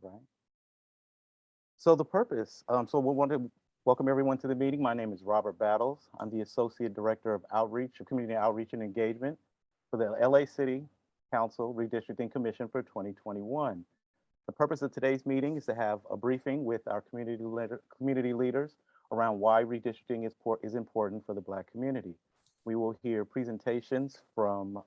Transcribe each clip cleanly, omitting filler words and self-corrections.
right? So the purpose, so we want to welcome everyone to the meeting. My name is Robert Battles. I'm the Associate Director of Outreach, of Community Outreach and Engagement for the LA City Council Redistricting Commission for 2021. The purpose of today's meeting is to have a briefing with our community leaders around why redistricting is important for the Black community. We will hear presentations from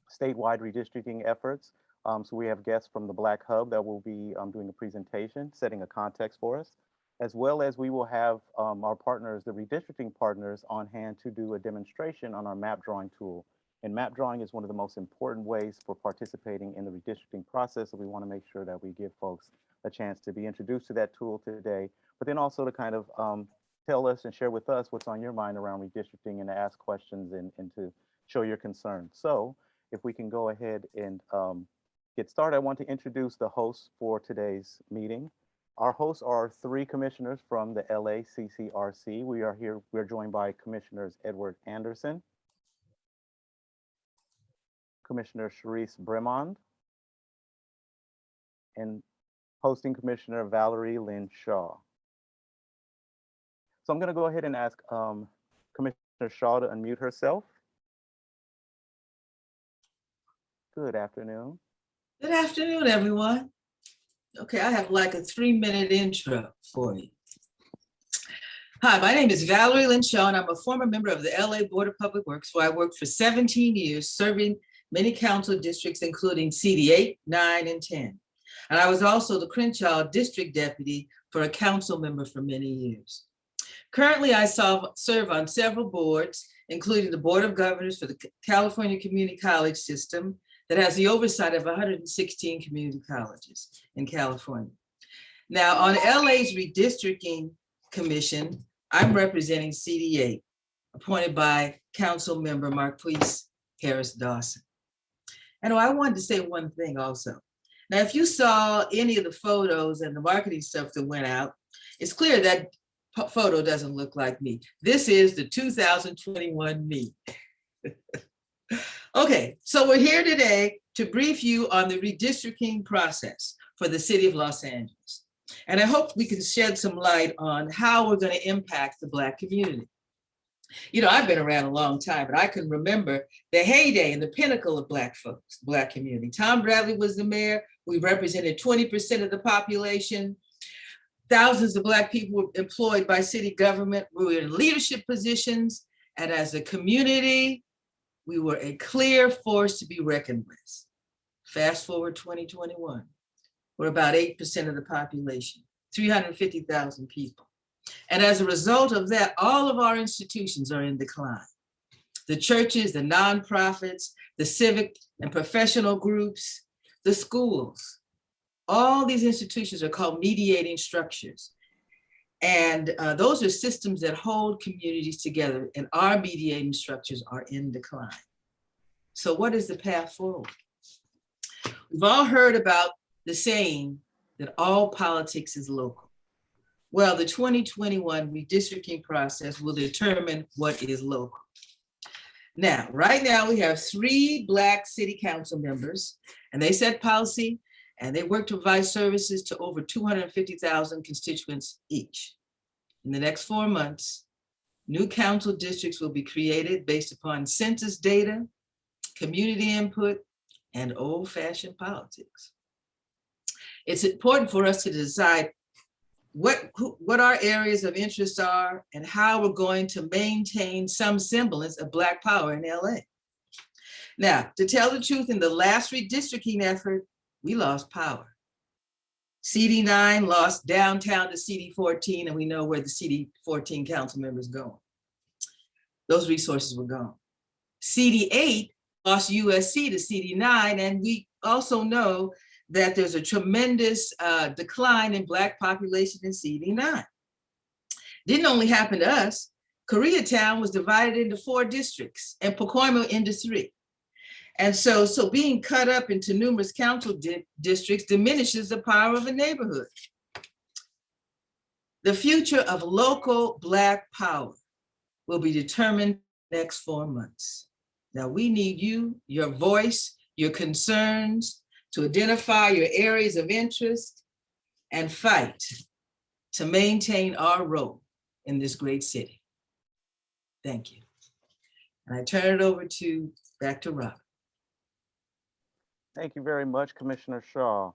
statewide redistricting efforts. So we have guests from the Black Hub that will be doing a presentation, setting a context for us, as well as we will have our partners, the redistricting partners, on hand to do a demonstration on our map drawing tool. And map drawing is one of the most important ways for participating in the redistricting process. So we want to make sure that we give folks a chance to be introduced to that tool today, but then also to kind of tell us and share with us what's on your mind around redistricting and to ask questions and to show your concern. So if we can go ahead and get started, I want to introduce the hosts for today's meeting. Our hosts are three commissioners from the LACCRC. We're joined by Commissioners Edward Anderson, Commissioner Sharice Bremond, and hosting Commissioner Valerie Lynn Shaw. So I'm going to go ahead and ask Commissioner Shaw to unmute herself. Good afternoon. Good afternoon, everyone. Okay, I have like a 3-minute intro for you. Hi, my name is Valerie Lynn Shaw, and I'm a former member of the LA Board of Public Works, where I worked for 17 years, serving many council districts, including CD 8, 9, and 10. And I was also the Crenshaw District Deputy for a council member for many years. Currently, I serve on several boards, including the Board of Governors for the California Community College System, that has the oversight of 116 community colleges in California. Now, on LA's Redistricting Commission, I'm representing CD8, appointed by Council Member Marquise Harris Dawson. And I wanted to say one thing also. Now, if you saw any of the photos and the marketing stuff that went out, it's clear that photo doesn't look like me. This is the 2021 me. Okay, so we're here today to brief you on the redistricting process for the city of Los Angeles. And I hope we can shed some light on how we're going to impact the Black community. You know, I've been around a long time, but I can remember the heyday and the pinnacle of Black folks, Black community. Tom Bradley was the mayor. We represented 20% of the population. Thousands of Black people were employed by city government. We were in leadership positions. And as a community, we were a clear force to be reckoned with. Fast forward 2021, we're about 8% of the population, 350,000 people. And as a result of that, all of our institutions are in decline. The churches, the nonprofits, the civic and professional groups, the schools, all these institutions are called mediating structures. And those are systems that hold communities together, and our mediating structures are in decline. So what is the path forward? We've all heard about the saying that all politics is local. Well, the 2021 redistricting process will determine what is local. Now, right now we have 3 Black city council members, and they set policy and they work to provide services to over 250,000 constituents each. In the next 4 months, new council districts will be created based upon census data, community input, and old-fashioned politics. It's important for us to decide what our areas of interest are and how we're going to maintain some semblance of Black power in LA. Now, to tell the truth, in the last redistricting effort, we lost power. CD9 lost downtown to CD14, and we know where the CD14 council members going. Those resources were gone. CD8 lost USC to CD9, and we also know that there's a tremendous decline in Black population in CD9. Didn't only happen to us. Koreatown was divided into 4 districts and Pacoima into 3. And so being cut up into numerous council districts diminishes the power of a neighborhood. The future of local Black power will be determined next 4 months. Now we need you, your voice, your concerns to identify your areas of interest and fight to maintain our role in this great city. Thank you. And I turn it over back to Rob. Thank you very much, Commissioner Shaw.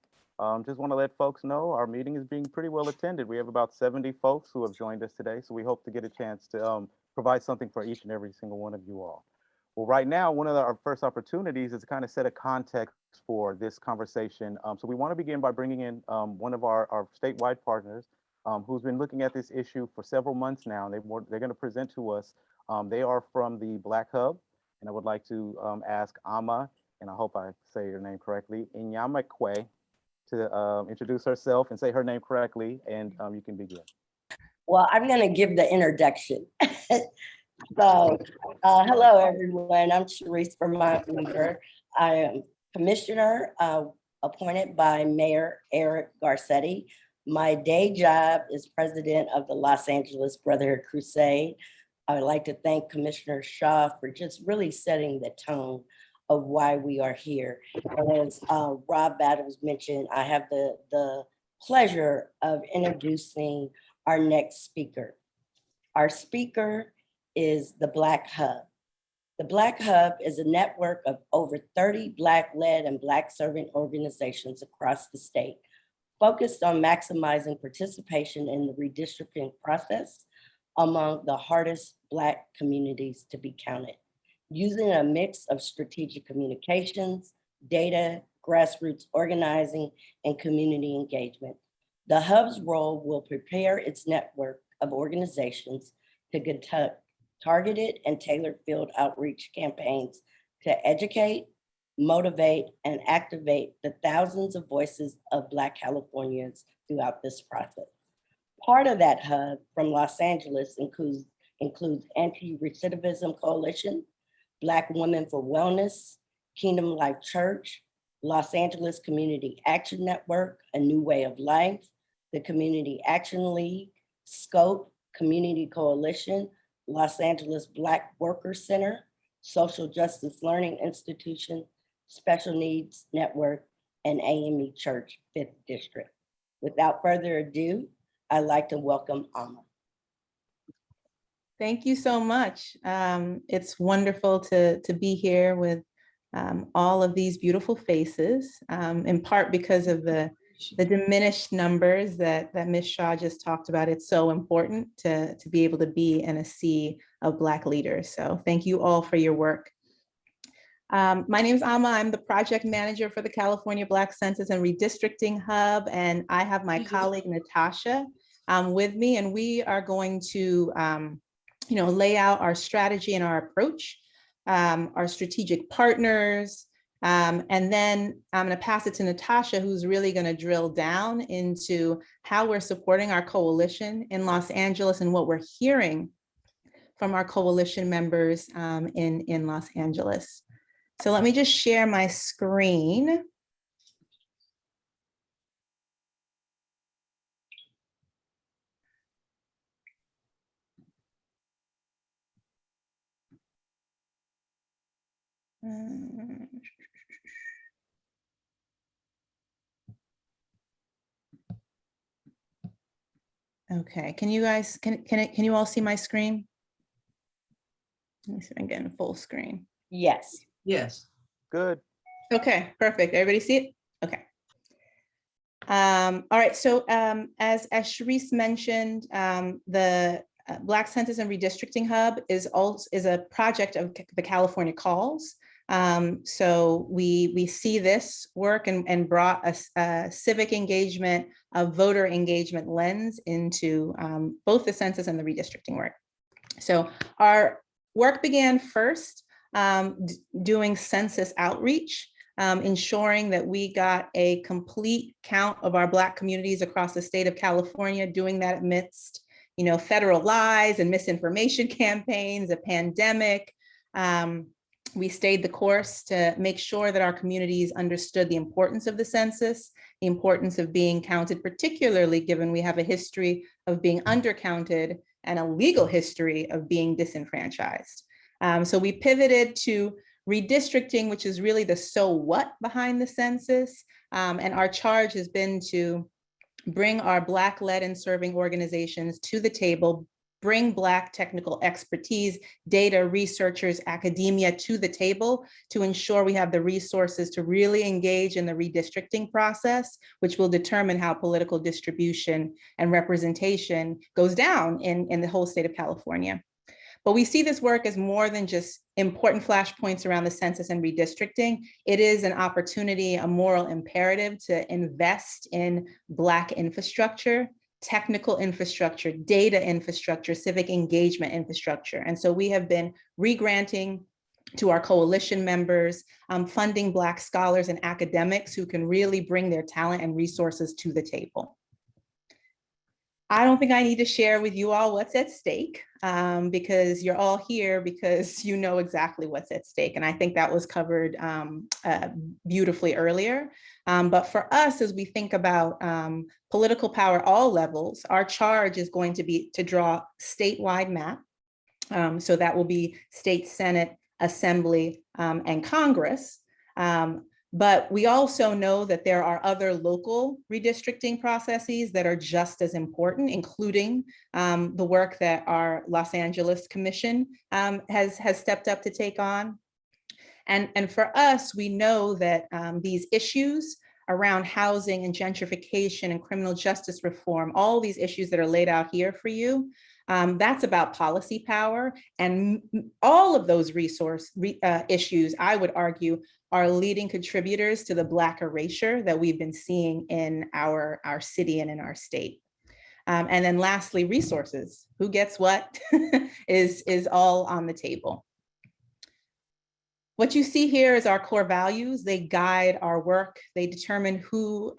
Just want to let folks know our meeting is being pretty well attended. We have about 70 folks who have joined us today, so we hope to get a chance to provide something for each and every single one of you all. Well, right now, one of our first opportunities is to kind of set a context for this conversation. So we want to begin by bringing in one of our statewide partners who's been looking at this issue for several months now. They're going to present to us. They are from the Black Hub, and I would like to ask Ama, and I hope I say your name correctly, Inyamakwe, to introduce herself and say her name correctly, and you can begin. Well, I'm going to give the introduction. So, hello, everyone. I'm Sharice Vermont Weaver. I am commissioner appointed by Mayor Eric Garcetti. My day job is president of the Los Angeles Brotherhood Crusade. I would like to thank Commissioner Shaw for just really setting the tone of why we are here. And as Rob Battles mentioned, I have the pleasure of introducing our next speaker. Our speaker is the Black Hub. The Black Hub is a network of over 30 Black-led and Black servant organizations across the state, focused on maximizing participation in the redistricting process among the hardest Black communities to be counted, using a mix of strategic communications, data, grassroots organizing, and community engagement. The Hub's role will prepare its network of organizations to conduct targeted and tailored field outreach campaigns to educate, motivate, and activate the thousands of voices of Black Californians throughout this process. Part of that hub from Los Angeles includes Anti-Recidivism Coalition, Black Women for Wellness, Kingdom Life Church, Los Angeles Community Action Network, A New Way of Life, the Community Action League, SCOPE, Community Coalition, Los Angeles Black Workers Center, Social Justice Learning Institution, Special Needs Network, and AME Church 5th District. Without further ado, I'd like to welcome Ama. Thank you so much. It's wonderful to be here with all of these beautiful faces, in part because of the diminished numbers that Ms. Shaw just talked about. It's so important to be able to be in a sea of Black leaders. So thank you all for your work. My name is Ama. I'm the project manager for the California Black Census and Redistricting Hub, and I have my colleague Natasha with me, and we are going to lay out our strategy and our approach, our strategic partners, and then I'm going to pass it to Natasha, who's really going to drill down into how we're supporting our coalition in Los Angeles and what we're hearing from our coalition members in Los Angeles. So let me just share my screen. Okay, can you guys, can you all see my screen? Let me see if I can get in full screen. Yes. Yes. Good. Okay, perfect. Everybody see it? Okay. All right, so as Sharice mentioned, the Black Census and Redistricting Hub is a project of the California Calls. So we see this work and brought a civic engagement, a voter engagement lens into both the census and the redistricting work. So our work began first doing census outreach, ensuring that we got a complete count of our Black communities across the state of California, doing that amidst federal lies and misinformation campaigns, a pandemic. We stayed the course to make sure that our communities understood the importance of the census, the importance of being counted, particularly given we have a history of being undercounted and a legal history of being disenfranchised. So we pivoted to redistricting, which is really the so what behind the census. And our charge has been to bring our Black-led and serving organizations to the table, bring Black technical expertise, data, researchers, academia to the table to ensure we have the resources to really engage in the redistricting process, which will determine how political distribution and representation goes down in the whole state of California. But we see this work as more than just important flashpoints around the census and redistricting. It is an opportunity, a moral imperative to invest in Black infrastructure, technical infrastructure, data infrastructure, civic engagement infrastructure. And so we have been re-granting to our coalition members, funding Black scholars and academics who can really bring their talent and resources to the table. I don't think I need to share with you all what's at stake, because you're all here because you know exactly what's at stake. And I think that was covered beautifully earlier. But for us, as we think about political power at all levels, our charge is going to be to draw statewide map. So that will be state, Senate, Assembly, and Congress. But we also know that there are other local redistricting processes that are just as important, including the work that our Los Angeles Commission has stepped up to take on. And for us, we know that these issues around housing and gentrification and criminal justice reform, all these issues that are laid out here for you, that's about policy power. And all of those issues, I would argue, are leading contributors to the Black erasure that we've been seeing in our city and in our state. And then lastly, resources. Who gets what is all on the table. What you see here is our core values. They guide our work. They determine who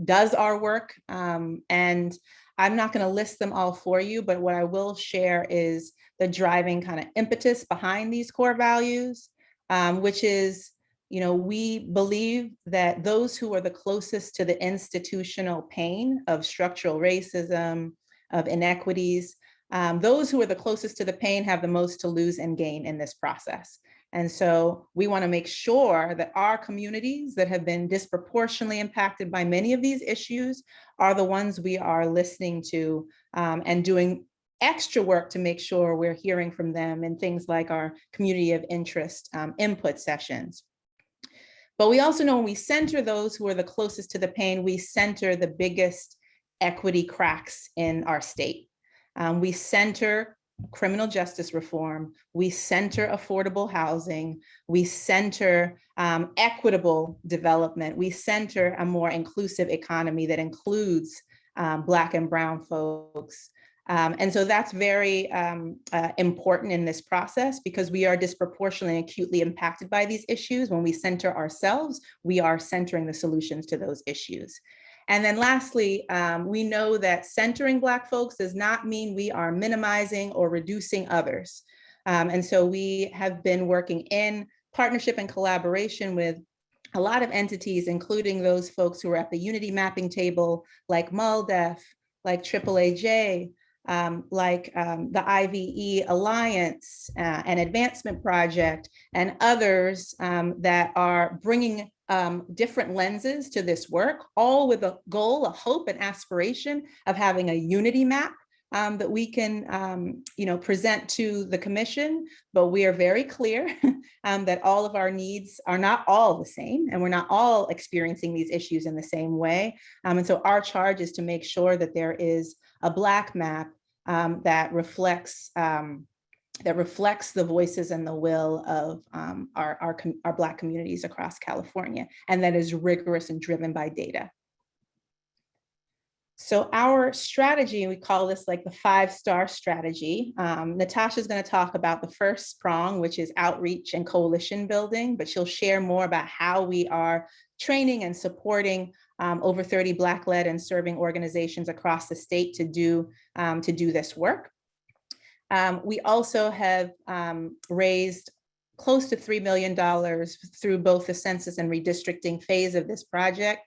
does our work. And I'm not going to list them all for you, but what I will share is the driving kind of impetus behind these core values, which is, we believe that those who are the closest to the institutional pain of structural racism, of inequities, those who are the closest to the pain have the most to lose and gain in this process. And so we want to make sure that our communities that have been disproportionately impacted by many of these issues are the ones we are listening to and doing extra work to make sure we're hearing from them in things like our community of interest input sessions. But we also know when we center those who are the closest to the pain, we center the biggest equity cracks in our state. We center criminal justice reform, we center affordable housing, we center equitable development, we center a more inclusive economy that includes Black and Brown folks. And so that's very important in this process because we are disproportionately and acutely impacted by these issues. When we center ourselves, we are centering the solutions to those issues. And then lastly, we know that centering Black folks does not mean we are minimizing or reducing others. And so we have been working in partnership and collaboration with a lot of entities, including those folks who are at the Unity Mapping Table, like MULDEF, like AAAJ, like the IVE Alliance, and Advancement Project, and others that are bringing different lenses to this work, all with a goal, a hope, and aspiration of having a unity map that we can present to the commission. But we are very clear that all of our needs are not all the same, and we're not all experiencing these issues in the same way. And so our charge is to make sure that there is a Black map that reflects the voices and the will of our Black communities across California, and that is rigorous and driven by data. So our strategy, we call this like the 5-star strategy. Natasha's going to talk about the first prong, which is outreach and coalition building, but she'll share more about how we are training and supporting over 30 Black-led and serving organizations across the state to do this work. We also have raised close to $3 million through both the census and redistricting phase of this project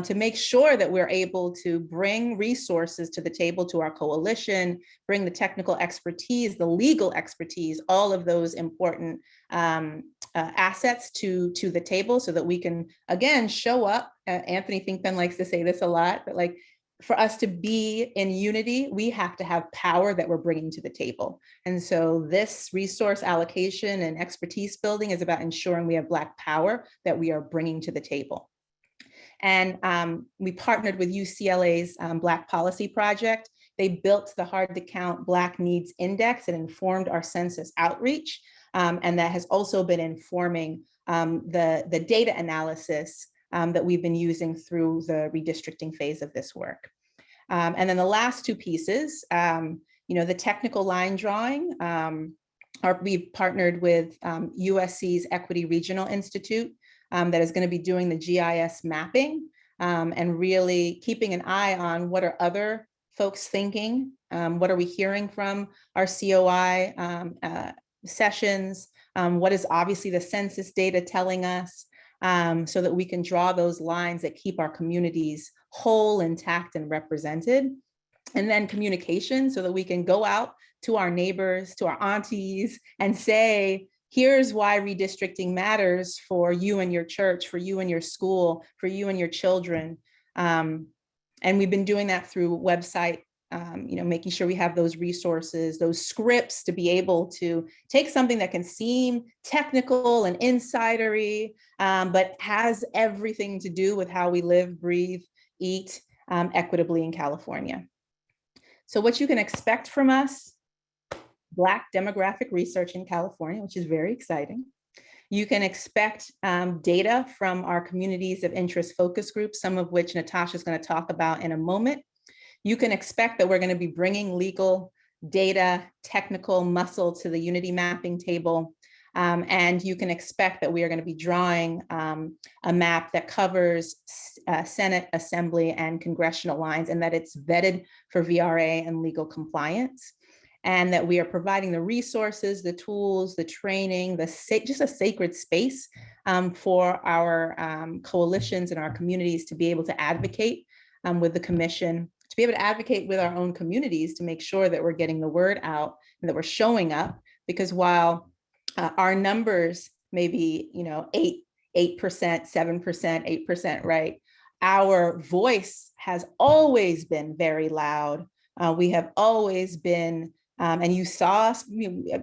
to make sure that we're able to bring resources to the table to our coalition, bring the technical expertise, the legal expertise, all of those important assets to the table so that we can, again, show up. Anthony Finkman likes to say this a lot, but like, for us to be in unity, we have to have power that we're bringing to the table. And so this resource allocation and expertise building is about ensuring we have Black power that we are bringing to the table. And we partnered with UCLA's Black Policy Project. They built the Hard to Count Black Needs Index and informed our census outreach. And that has also been informing the data analysis that we've been using through the redistricting phase of this work. And then the last two pieces, the technical line drawing, we've partnered with USC's Equity Regional Institute that is going to be doing the GIS mapping and really keeping an eye on what are other folks thinking, what are we hearing from our COI sessions, what is obviously the census data telling us, so that we can draw those lines that keep our communities whole, intact, and represented. And then communication, so that we can go out to our neighbors, to our aunties, and say, here's why redistricting matters for you and your church, for you and your school, for you and your children. And we've been doing that through website, making sure we have those resources, those scripts to be able to take something that can seem technical and insidery, but has everything to do with how we live, breathe, eat equitably in California. So what you can expect from us: Black demographic research in California, which is very exciting. You can expect data from our communities of interest focus groups, some of which Natasha is going to talk about in a moment. You can expect that we're going to be bringing legal data, technical muscle to the unity mapping table. And you can expect that we are going to be drawing a map that covers Senate, Assembly, and congressional lines, and that it's vetted for VRA and legal compliance. And that we are providing the resources, the tools, the training, just a sacred space for our coalitions and our communities to be able to advocate with the commission, to be able to advocate with our own communities to make sure that we're getting the word out and that we're showing up. Because while our numbers may be, 8%, 7%, 8%, right? Our voice has always been very loud. We have always been, and you saw us, I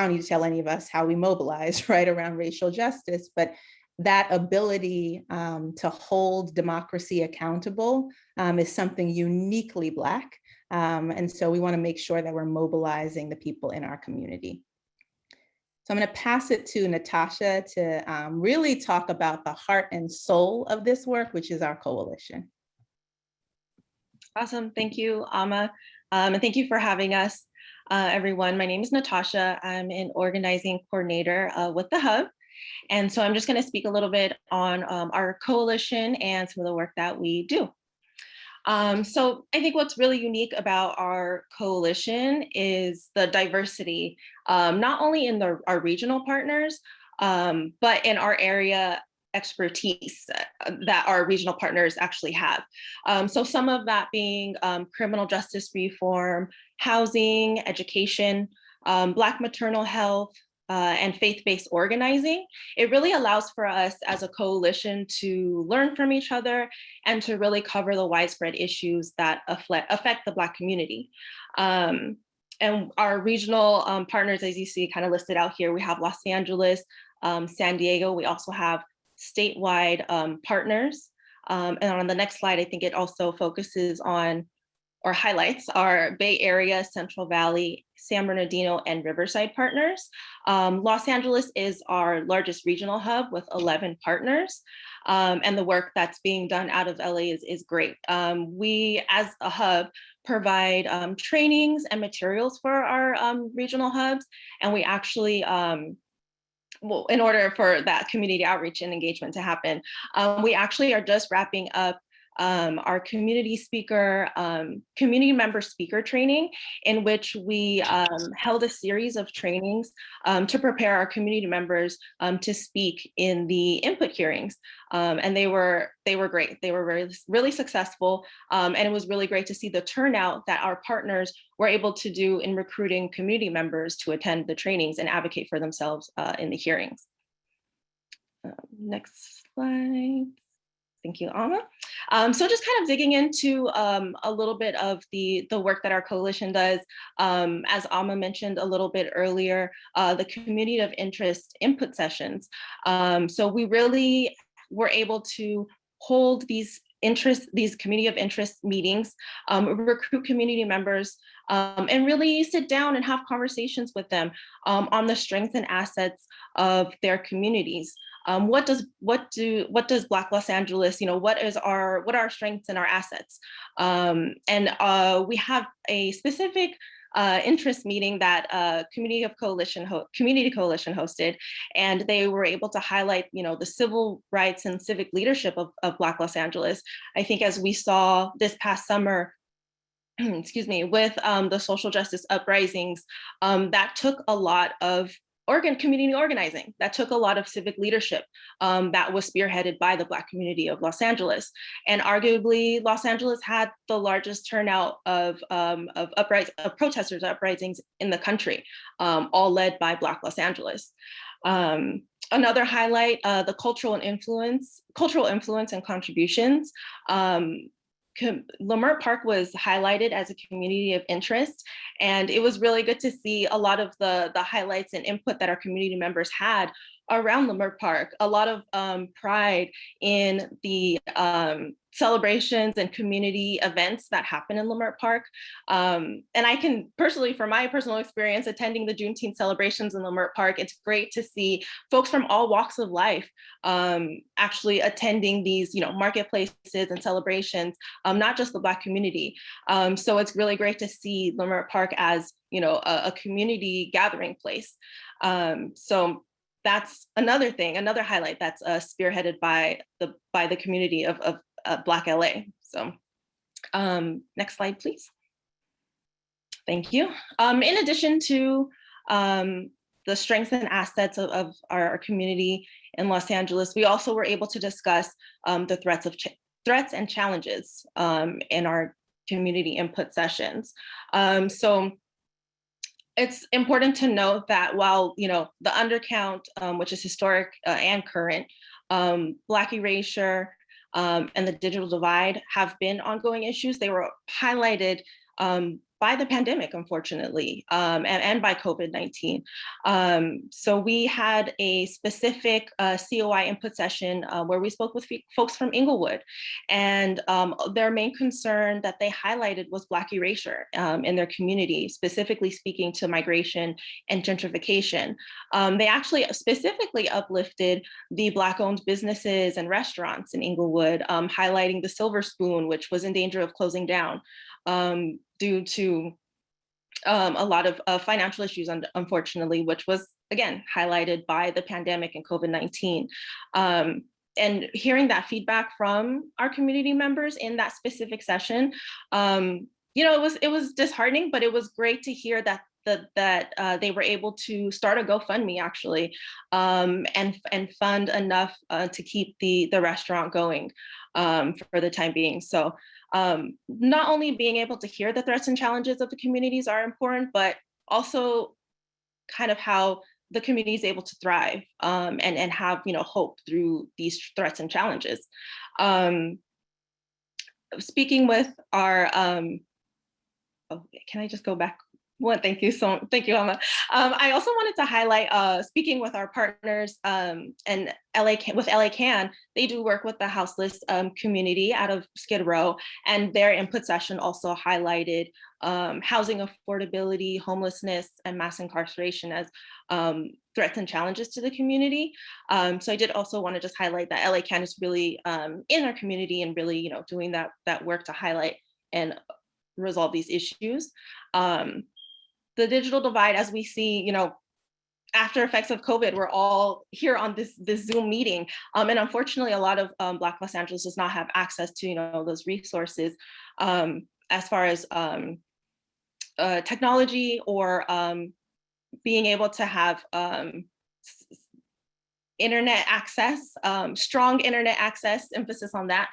don't need to tell any of us how we mobilized, right, around racial justice, but that ability to hold democracy accountable is something uniquely Black. And so we want to make sure that we're mobilizing the people in our community. So I'm going to pass it to Natasha to really talk about the heart and soul of this work, which is our coalition. Awesome. Thank you, Amma. And thank you for having us, everyone. My name is Natasha. I'm an organizing coordinator with the Hub. And so I'm just going to speak a little bit on our coalition and some of the work that we do. So I think what's really unique about our coalition is the diversity, not only in our regional partners, but in our area expertise that our regional partners actually have. So some of that being criminal justice reform, housing, education, Black maternal health, and faith-based organizing. It really allows for us as a coalition to learn from each other and to really cover the widespread issues that affect the Black community. And our regional partners, as you see kind of listed out here, we have Los Angeles, San Diego. We also have statewide partners. And on the next slide, I think it also focuses on or highlights our Bay Area, Central Valley, San Bernardino, and Riverside partners. Los Angeles is our largest regional hub with 11 partners. And the work that's being done out of LA is great. We, as a hub, provide trainings and materials for our regional hubs. And we actually, well, in order for that community outreach and engagement to happen, we actually are just wrapping up our community member speaker training, in which we held a series of trainings to prepare our community members to speak in the input hearings. And they were great. They were really successful. And it was really great to see the turnout that our partners were able to do in recruiting community members to attend the trainings and advocate for themselves in the hearings. Next slide. Thank you, Alma. So just kind of digging into a little bit of the work that our coalition does. As Alma mentioned a little bit earlier, the community of interest input sessions. So we really were able to hold these community of interest meetings, recruit community members, and really sit down and have conversations with them on the strengths and assets of their communities. What does Black Los Angeles, what are our strengths and our assets? We have a specific interest meeting that Community Coalition hosted, and they were able to highlight, the civil rights and civic leadership of Black Los Angeles. I think as we saw this past summer, excuse me, with the social justice uprisings, that took a lot of community organizing, that took a lot of civic leadership that was spearheaded by the Black community of Los Angeles. And arguably, Los Angeles had the largest turnout of protesters uprisings in the country, all led by Black Los Angeles. Another highlight, the cultural influence and contributions. Leimert Park was highlighted as a community of interest, and it was really good to see a lot of the highlights and input that our community members had around Leimert Park. A lot of pride in the celebrations and community events that happen in Leimert Park. And I can personally, from my personal experience attending the Juneteenth celebrations in Leimert Park, it's great to see folks from all walks of life actually attending these, marketplaces and celebrations, not just the Black community. So it's really great to see Leimert Park as, a community gathering place. So that's another thing, another highlight that's spearheaded by the community of Black LA. So next slide, please. Thank you. In addition to the strengths and assets of our community in Los Angeles, we also were able to discuss the threats and challenges in our community input sessions. So it's important to note that while, the undercount, which is historic and current, Black erasure, and the digital divide have been ongoing issues. They were highlighted by the pandemic, unfortunately, and by COVID-19. So we had a specific COI input session where we spoke with folks from Inglewood, and their main concern that they highlighted was Black erasure in their community, specifically speaking to migration and gentrification. They actually specifically uplifted the Black-owned businesses and restaurants in Inglewood, highlighting the Silver Spoon, which was in danger of closing down due to a lot of financial issues, unfortunately, which was, again, highlighted by the pandemic and COVID-19. And hearing that feedback from our community members in that specific session, it was disheartening, but it was great to hear that they were able to start a GoFundMe, actually, and fund enough to keep the restaurant going for the time being. So not only being able to hear the threats and challenges of the communities are important, but also kind of how the community is able to thrive and have hope through these threats and challenges. Speaking with our, can I just go back? Well, thank you, Alma. I also wanted to highlight, speaking with our partners and with LA Can, they do work with the houseless community out of Skid Row, and their input session also highlighted housing affordability, homelessness, and mass incarceration as threats and challenges to the community. So I did also want to just highlight that LA Can is really in our community and really, doing that work to highlight and resolve these issues. The digital divide, as we see, after effects of COVID, we're all here on this Zoom meeting. And unfortunately, a lot of Black Los Angeles does not have access to, those resources as far as technology or being able to have internet access, strong internet access, emphasis on that.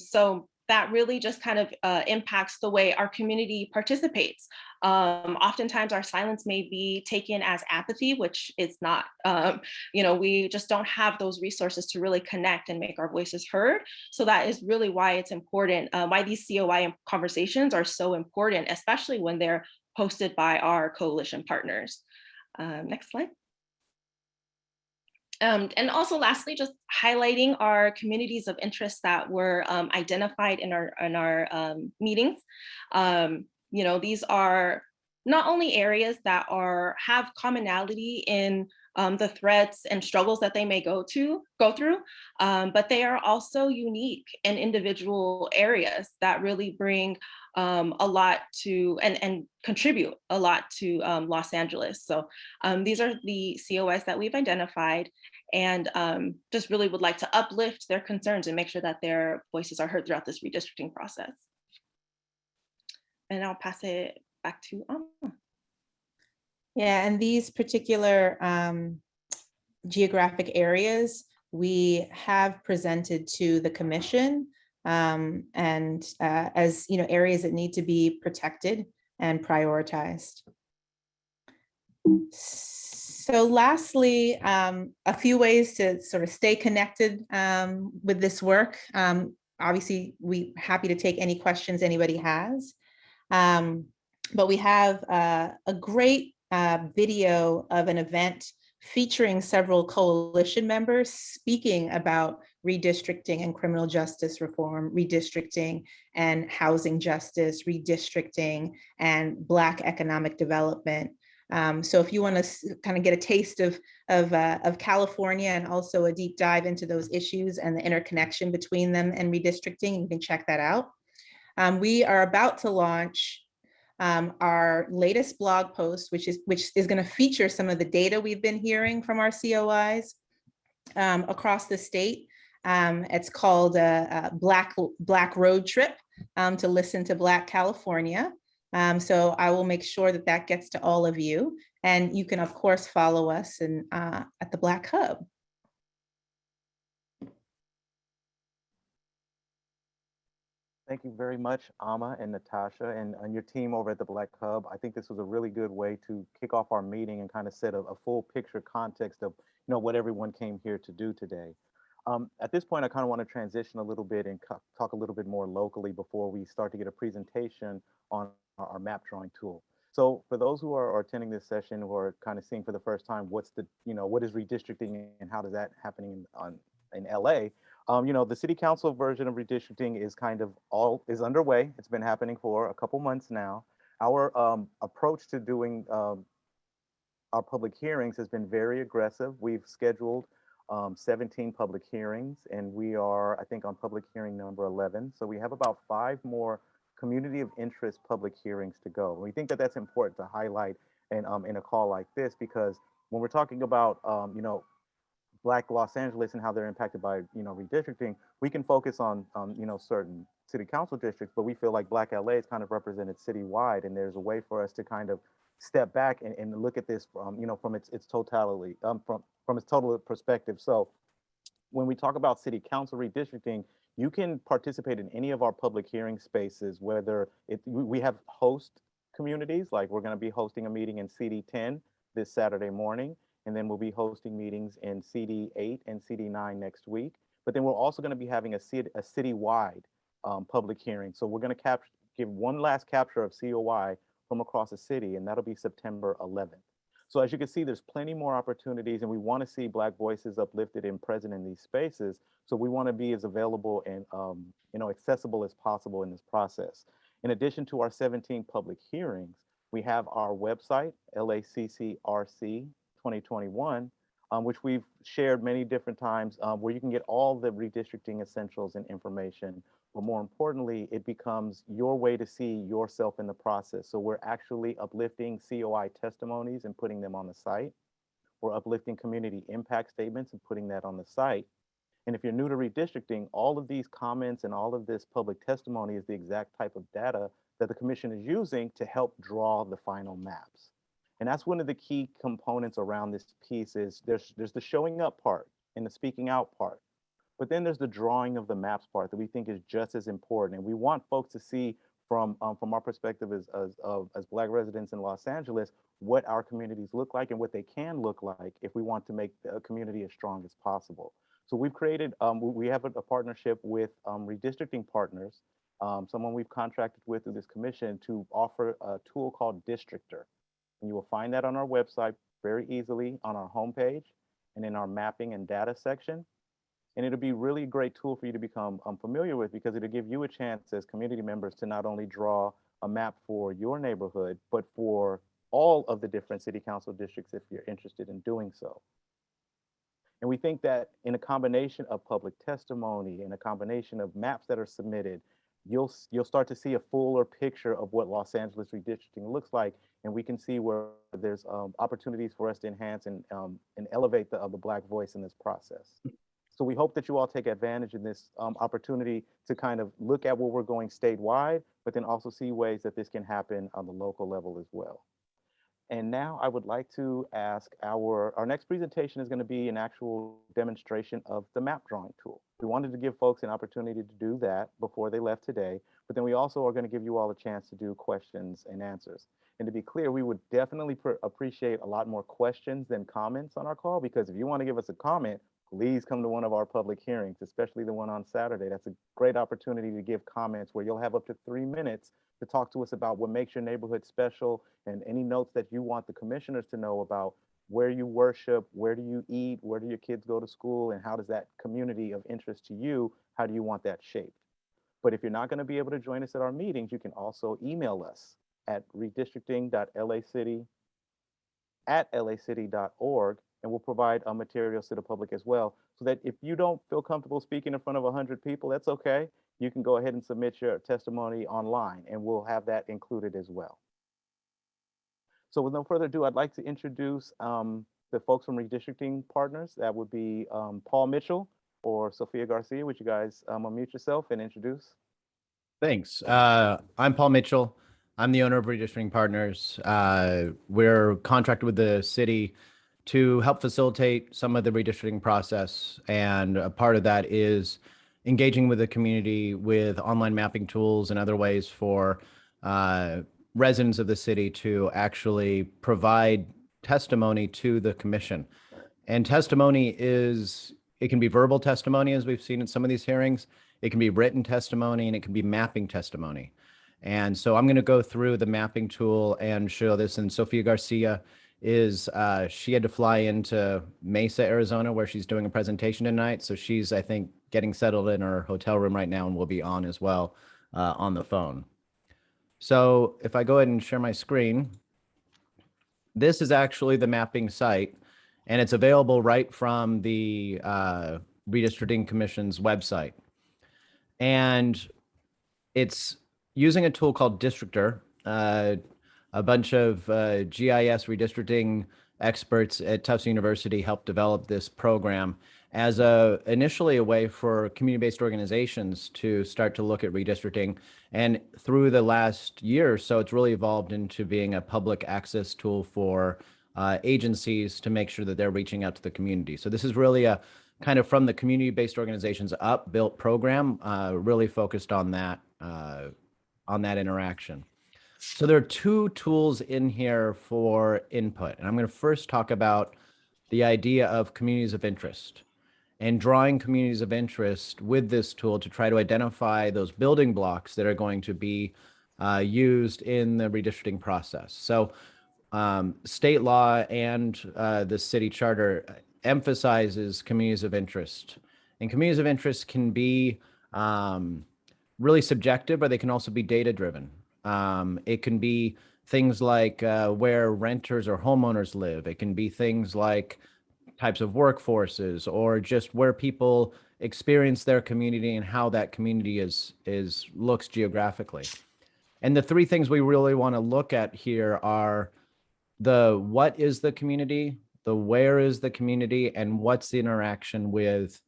So that really just kind of impacts the way our community participates. Oftentimes our silence may be taken as apathy, which is not. We just don't have those resources to really connect and make our voices heard. So that is really why it's important, why these COI conversations are so important, especially when they're hosted by our coalition partners. Next slide. And also lastly, just highlighting our communities of interest that were identified in our meetings. These are not only areas that have commonality in the threats and struggles that they may go through, but they are also unique and individual areas that really bring a lot to and contribute a lot to Los Angeles. So these are the COIs that we've identified, and just really would like to uplift their concerns and make sure that their voices are heard throughout this redistricting process. And I'll pass it back to Amma. Yeah, and these particular geographic areas we have presented to the commission and as areas that need to be protected and prioritized. So lastly, a few ways to sort of stay connected with this work. Obviously, we're happy to take any questions anybody has. But we have a great video of an event featuring several coalition members speaking about redistricting and criminal justice reform, redistricting and housing justice, redistricting and Black economic development. So if you want to kind of get a taste of California and also a deep dive into those issues and the interconnection between them and redistricting, you can check that out. We are about to launch our latest blog post, which is going to feature some of the data we've been hearing from our COIs across the state. It's called Black Road Trip to Listen to Black California. So I will make sure that gets to all of you, and you can of course follow us at the Black Hub. Thank you very much, Amma and Natasha, and your team over at the Black Hub. I think this was a really good way to kick off our meeting and kind of set a full picture context of what everyone came here to do today. At this point, I kind of want to transition a little bit and talk a little bit more locally before we start to get a presentation on our map drawing tool. So for those who are attending this session who are kind of seeing for the first time, what is redistricting and how does that happening in LA? The city council version of redistricting is underway. It's been happening for a couple months now. Our approach to doing our public hearings has been very aggressive. We've scheduled 17 public hearings, and we are, I think, on public hearing number 11. So we have about 5 more community of interest public hearings to go. We think that that's important to highlight in a call like this, because when we're talking about Black Los Angeles and how they're impacted by redistricting, we can focus on certain city council districts, but we feel like Black LA is kind of represented citywide, and there's a way for us to kind of step back and look at this from its totality, from its total perspective. So when we talk about city council redistricting, you can participate in any of our public hearing spaces, whether we have host communities, like we're going to be hosting a meeting in CD10 this Saturday morning. And then we'll be hosting meetings in CD8 and CD9 next week. But then we're also going to be having a citywide public hearing. So we're going to give one last capture of COI from across the city, and that'll be September 11th. So as you can see, there's plenty more opportunities, and we want to see Black voices uplifted and present in these spaces. So we want to be as available and accessible as possible in this process. In addition to our 17 public hearings, we have our website, LACCRC 2021, which we've shared many different times, where you can get all the redistricting essentials and information. But more importantly, it becomes your way to see yourself in the process. So we're actually uplifting COI testimonies and putting them on the site. We're uplifting community impact statements and putting that on the site. And if you're new to redistricting, all of these comments and all of this public testimony is the exact type of data that the commission is using to help draw the final maps. And that's one of the key components around this piece is there's the showing up part and the speaking out part. But then there's the drawing of the maps part that we think is just as important. And we want folks to see from our perspective as Black residents in Los Angeles, what our communities look like and what they can look like if we want to make the community as strong as possible. So we've created, we have a partnership with Redistricting Partners, someone we've contracted with through this commission to offer a tool called Districtor. And you will find that on our website very easily on our homepage and in our mapping and data section. And it'll be really a great tool for you to become familiar with, because it'll give you a chance as community members to not only draw a map for your neighborhood, but for all of the different city council districts if you're interested in doing so. And we think that in a combination of public testimony and a combination of maps that are submitted, you'll start to see a fuller picture of what Los Angeles redistricting looks like, and we can see where there's opportunities for us to enhance and elevate the Black voice in this process. So we hope that you all take advantage of this opportunity to kind of look at where we're going statewide, but then also see ways that this can happen on the local level as well. And now I would like to ask our next presentation is going to be an actual demonstration of the map drawing tool. We wanted to give folks an opportunity to do that before they left today, but then we also are going to give you all a chance to do questions and answers. And to be clear, we would definitely appreciate a lot more questions than comments on our call, because if you want to give us a comment, please come to one of our public hearings, especially the one on Saturday. That's a great opportunity to give comments where you'll have up to 3 minutes to talk to us about what makes your neighborhood special and any notes that you want the commissioners to know about where you worship, where do you eat, where do your kids go to school, and how does that community of interest to you, how do you want that shaped? But if you're not going to be able to join us at our meetings, you can also email us at redistricting.lacity@lacity.org, and we'll provide materials to the public as well, so that if you don't feel comfortable speaking in front of 100 people, that's okay. You can go ahead and submit your testimony online, and we'll have that included as well. So with no further ado, I'd like to introduce the folks from Redistricting Partners. That would be Paul Mitchell or Sophia Garcia. Would you guys unmute yourself and introduce? Thanks. I'm Paul Mitchell. I'm the owner of Redistricting Partners. We're contracted with the city to help facilitate some of the redistricting process. And a part of that is engaging with the community with online mapping tools and other ways for residents of the city to actually provide testimony to the commission. And testimony it can be verbal testimony, as we've seen in some of these hearings. It can be written testimony, and it can be mapping testimony. And so I'm going to go through the mapping tool and show this. And Sophia Garcia she had to fly into Mesa, Arizona, where she's doing a presentation tonight. So she's, I think, getting settled in her hotel room right now and will be on as well on the phone. So if I go ahead and share my screen, this is actually the mapping site, and it's available right from the Redistricting Commission's website. And it's using a tool called Districtor. A bunch of GIS redistricting experts at Tufts University helped develop this program as initially a way for community-based organizations to start to look at redistricting. And through the last year or so, it's really evolved into being a public access tool for agencies to make sure that they're reaching out to the community. So this is really a kind of from the community-based organizations up built program, really focused on that interaction. So there are two tools in here for input. And I'm going to first talk about the idea of communities of interest and drawing communities of interest with this tool to try to identify those building blocks that are going to be used in the redistricting process. So state law and the city charter emphasizes communities of interest. And communities of interest can be really subjective, but they can also be data-driven. It can be things like where renters or homeowners live. It can be things like types of workforces, or just where people experience their community and how that community looks geographically. And the three things we really want to look at here are the what is the community, the where is the community, and what's the interaction with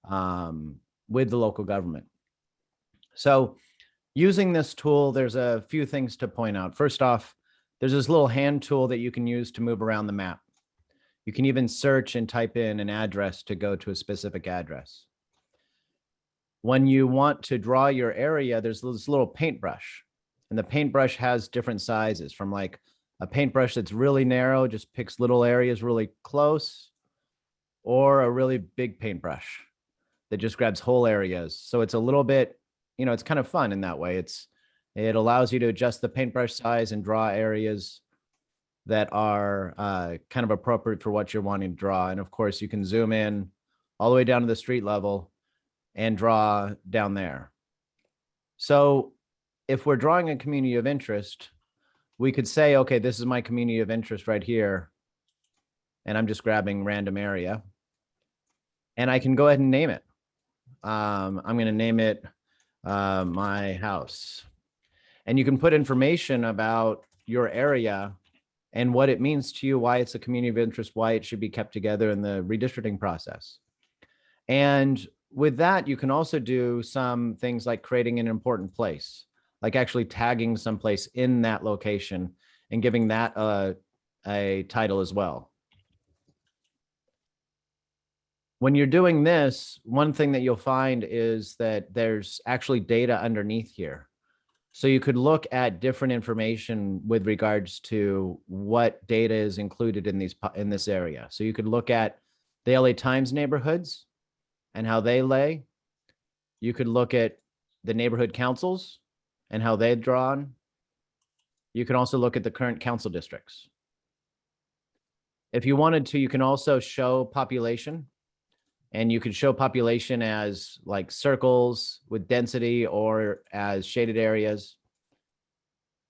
the local government. So using this tool, there's a few things to point out. First off, there's this little hand tool that you can use to move around the map. You can even search and type in an address to go to a specific address. When you want to draw your area, there's this little paintbrush, and the paintbrush has different sizes, from like a paintbrush that's really narrow, just picks little areas really close, or a really big paintbrush that just grabs whole areas. So it's a little bit, it's kind of fun in that way. It allows you to adjust the paintbrush size and draw areas that are kind of appropriate for what you're wanting to draw. And of course, you can zoom in all the way down to the street level and draw down there. So if we're drawing a community of interest, we could say, okay, this is my community of interest right here. And I'm just grabbing random area. And I can go ahead and name it. I'm going to name it my house. And you can put information about your area and what it means to you, why it's a community of interest, why it should be kept together in the redistricting process. And with that, you can also do some things like creating an important place, like actually tagging someplace in that location and giving that a title as well. When you're doing this, one thing that you'll find is that there's actually data underneath here. So you could look at different information with regards to what data is included in this area. So you could look at the LA Times neighborhoods and how they lay. You could look at the neighborhood councils and how they're drawn. You can also look at the current council districts. If you wanted to, you can also show population. And you could show population as like circles with density or as shaded areas.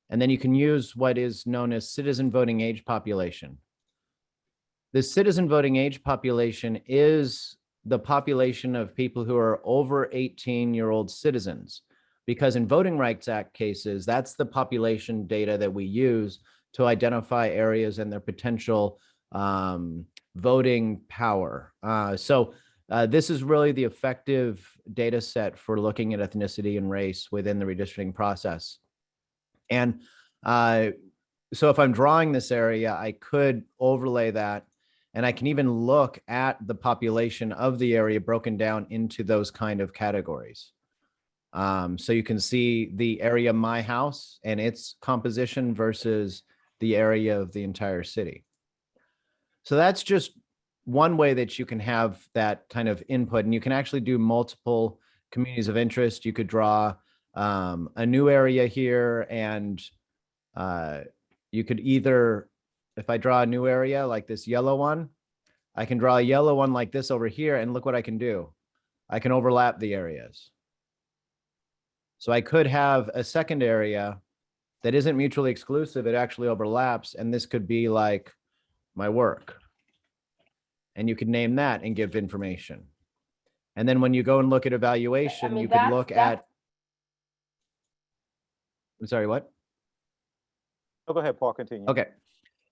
And then you can use what is known as citizen voting age population. The citizen voting age population is the population of people who are over 18-year-old citizens, because in Voting Rights Act cases, that's the population data that we use to identify areas and their potential voting power. This is really the effective data set for looking at ethnicity and race within the redistricting process. And so if I'm drawing this area, I could overlay that, and I can even look at the population of the area broken down into those kind of categories. So you can see the area my house and its composition versus the area of the entire city. So that's just one way that you can have that kind of input, and you can actually do multiple communities of interest. You could draw a new area here, and you could either, if I draw a new area like this yellow one, I can draw a yellow one like this over here, and look what I can do. I can overlap the areas. So I could have a second area that isn't mutually exclusive. It actually overlaps, and this could be like my work. And you could name that and give information. And then when you go and look at evaluation, you could look at, I'm sorry, what? Oh, go ahead, Paul, continue. Okay.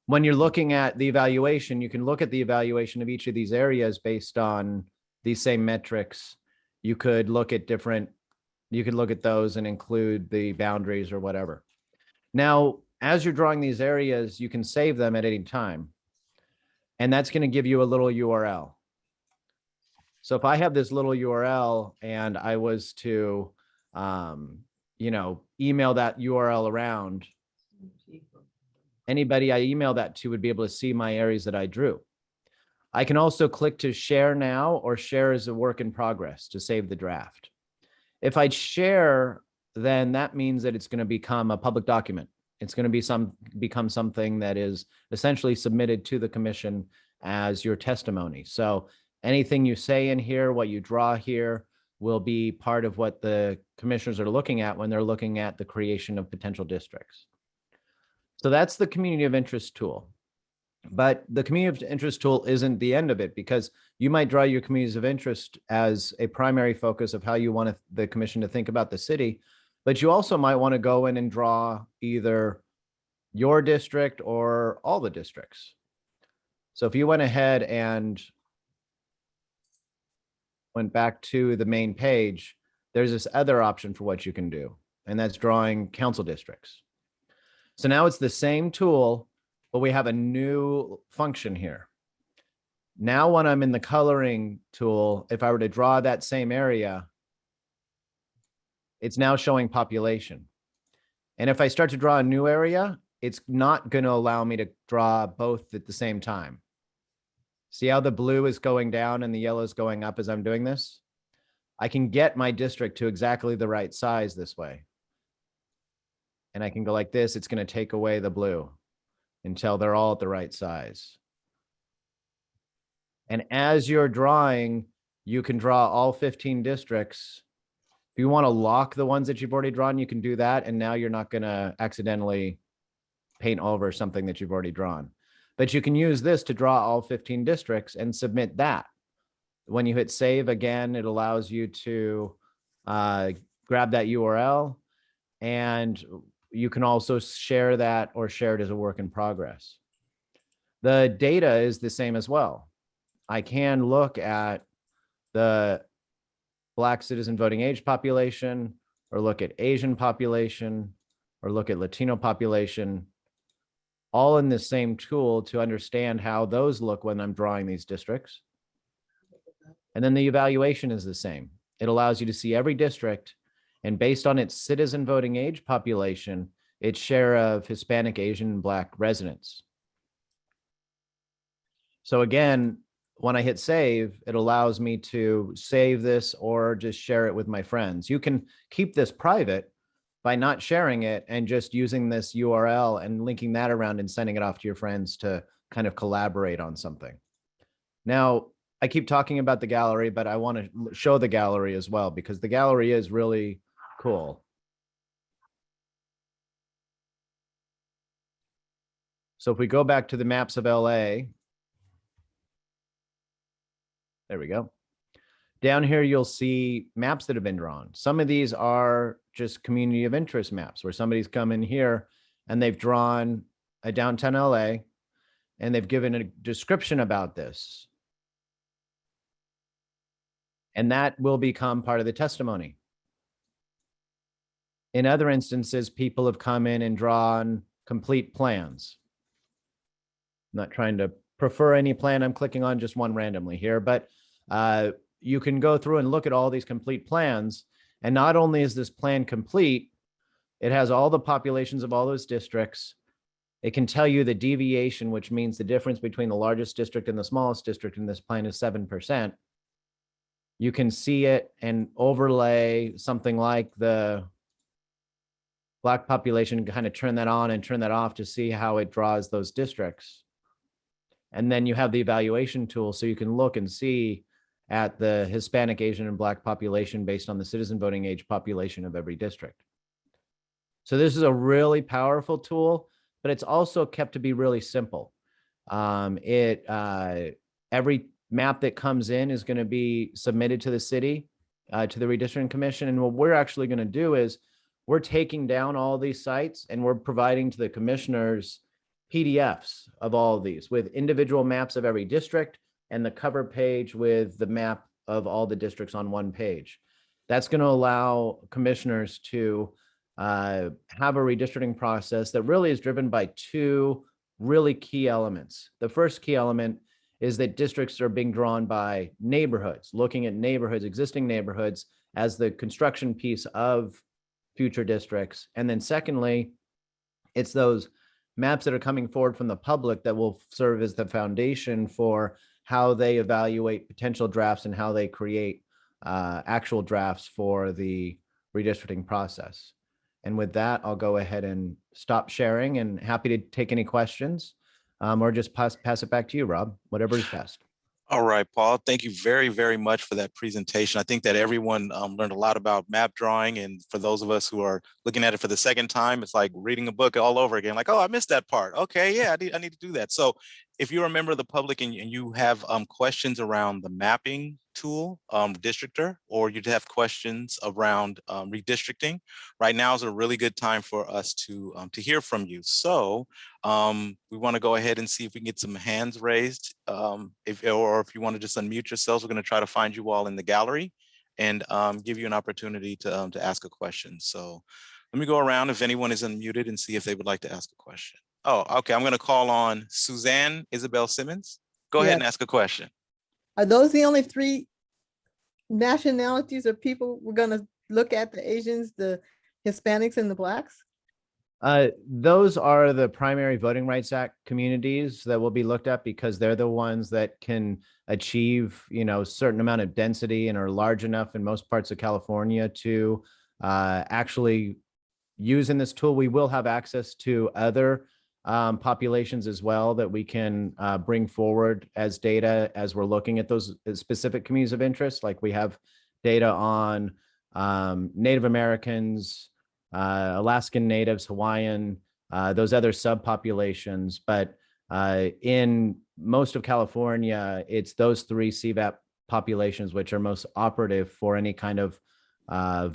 When you're looking at the evaluation, you can look at the evaluation of each of these areas based on these same metrics. You could look at those and include the boundaries or whatever. Now, as you're drawing these areas, you can save them at any time. And that's going to give you a little URL. So if I have this little URL and I was to, email that URL around, anybody I email that to would be able to see my areas that I drew. I can also click to share now or share as a work in progress to save the draft. If I share, then that means that it's going to become a public document. It's going to become something that is essentially submitted to the commission as your testimony. So anything you say in here, what you draw here, will be part of what the commissioners are looking at when they're looking at the creation of potential districts. So that's the community of interest tool. But the community of interest tool isn't the end of it, because you might draw your communities of interest as a primary focus of how you want the commission to think about the city. But you also might want to go in and draw either your district or all the districts. So if you went ahead and went back to the main page, there's this other option for what you can do, and that's drawing council districts. So now it's the same tool, but we have a new function here. Now when I'm in the coloring tool, if I were to draw that same area, It's now showing population. And if I start to draw a new area, it's not going to allow me to draw both at the same time. See how the blue is going down and the yellow is going up as I'm doing this? I can get my district to exactly the right size this way. And I can go like this. It's going to take away the blue until they're all at the right size. And as you're drawing, you can draw all 15 districts. If you want to lock the ones that you've already drawn, you can do that. And now you're not going to accidentally paint over something that you've already drawn. But you can use this to draw all 15 districts and submit that. When you hit save again, it allows you to grab that URL, and you can also share that or share it as a work in progress. The data is the same as well. I can look at the Black citizen voting age population, or look at Asian population, or look at Latino population, all in the same tool to understand how those look when I'm drawing these districts. And then the evaluation is the same. It allows you to see every district, and based on its citizen voting age population, its share of Hispanic, Asian, and Black residents. So again, when I hit save, it allows me to save this or just share it with my friends. You can keep this private by not sharing it and just using this URL and linking that around and sending it off to your friends to kind of collaborate on something. Now, I keep talking about the gallery, but I want to show the gallery as well, because the gallery is really cool. So if we go back to the maps of LA, there we go. Down here, you'll see maps that have been drawn. Some of these are just community of interest maps where somebody's come in here and they've drawn a downtown LA and they've given a description about this. And that will become part of the testimony. In other instances, people have come in and drawn complete plans. I'm not trying to prefer any plan. I'm clicking on just one randomly here, but you can go through and look at all these complete plans. And not only is this plan complete, it has all the populations of all those districts. It can tell you the deviation, which means the difference between the largest district and the smallest district in this plan is 7%. You can see it and overlay something like the Black population, kind of turn that on and turn that off to see how it draws those districts. And then you have the evaluation tool, so you can look and see at the Hispanic, Asian, and Black population based on the citizen voting age population of every district. So this is a really powerful tool, but it's also kept to be really simple. Every map that comes in is going to be submitted to the city, to the Redistricting Commission. And what we're actually going to do is we're taking down all these sites and we're providing to the commissioners PDFs of all of these with individual maps of every district and the cover page with the map of all the districts on one page. That's going to allow commissioners to have a redistricting process that really is driven by two really key elements. The first key element is that districts are being drawn by neighborhoods, looking at neighborhoods, existing neighborhoods as the construction piece of future districts. And then secondly, it's those maps that are coming forward from the public that will serve as the foundation for how they evaluate potential drafts and how they create actual drafts for the redistricting process. And with that, I'll go ahead and stop sharing and happy to take any questions or just pass it back to you, Rob, whatever is best. All right, Paul, thank you very, very much for that presentation. I think that everyone learned a lot about map drawing. And for those of us who are looking at it for the second time, it's like reading a book all over again. Like, oh, I missed that part. Okay, yeah, I need to do that. So if you're a member of the public and you have questions around the mapping tool, Districtor, or you have questions around redistricting, right now is a really good time for us to hear from you. So we want to go ahead and see if we can get some hands raised. If you want to just unmute yourselves, we're going to try to find you all in the gallery and give you an opportunity to ask a question. So let me go around if anyone is unmuted and see if they would like to ask a question. Oh, okay. I'm going to call on Suzanne Isabel Simmons. Go ahead and ask a question. Are those the only three nationalities of people we're gonna look at? The Asians, the Hispanics, and the Blacks? Those are the primary Voting Rights Act communities that will be looked at because they're the ones that can achieve, certain amount of density and are large enough in most parts of California to actually use in this tool. We will have access to other populations as well that we can bring forward as data as we're looking at those specific communities of interest. Like we have data on Native Americans, Alaskan Natives, Hawaiian, those other subpopulations. But in most of California, it's those three CVAP populations which are most operative for any kind of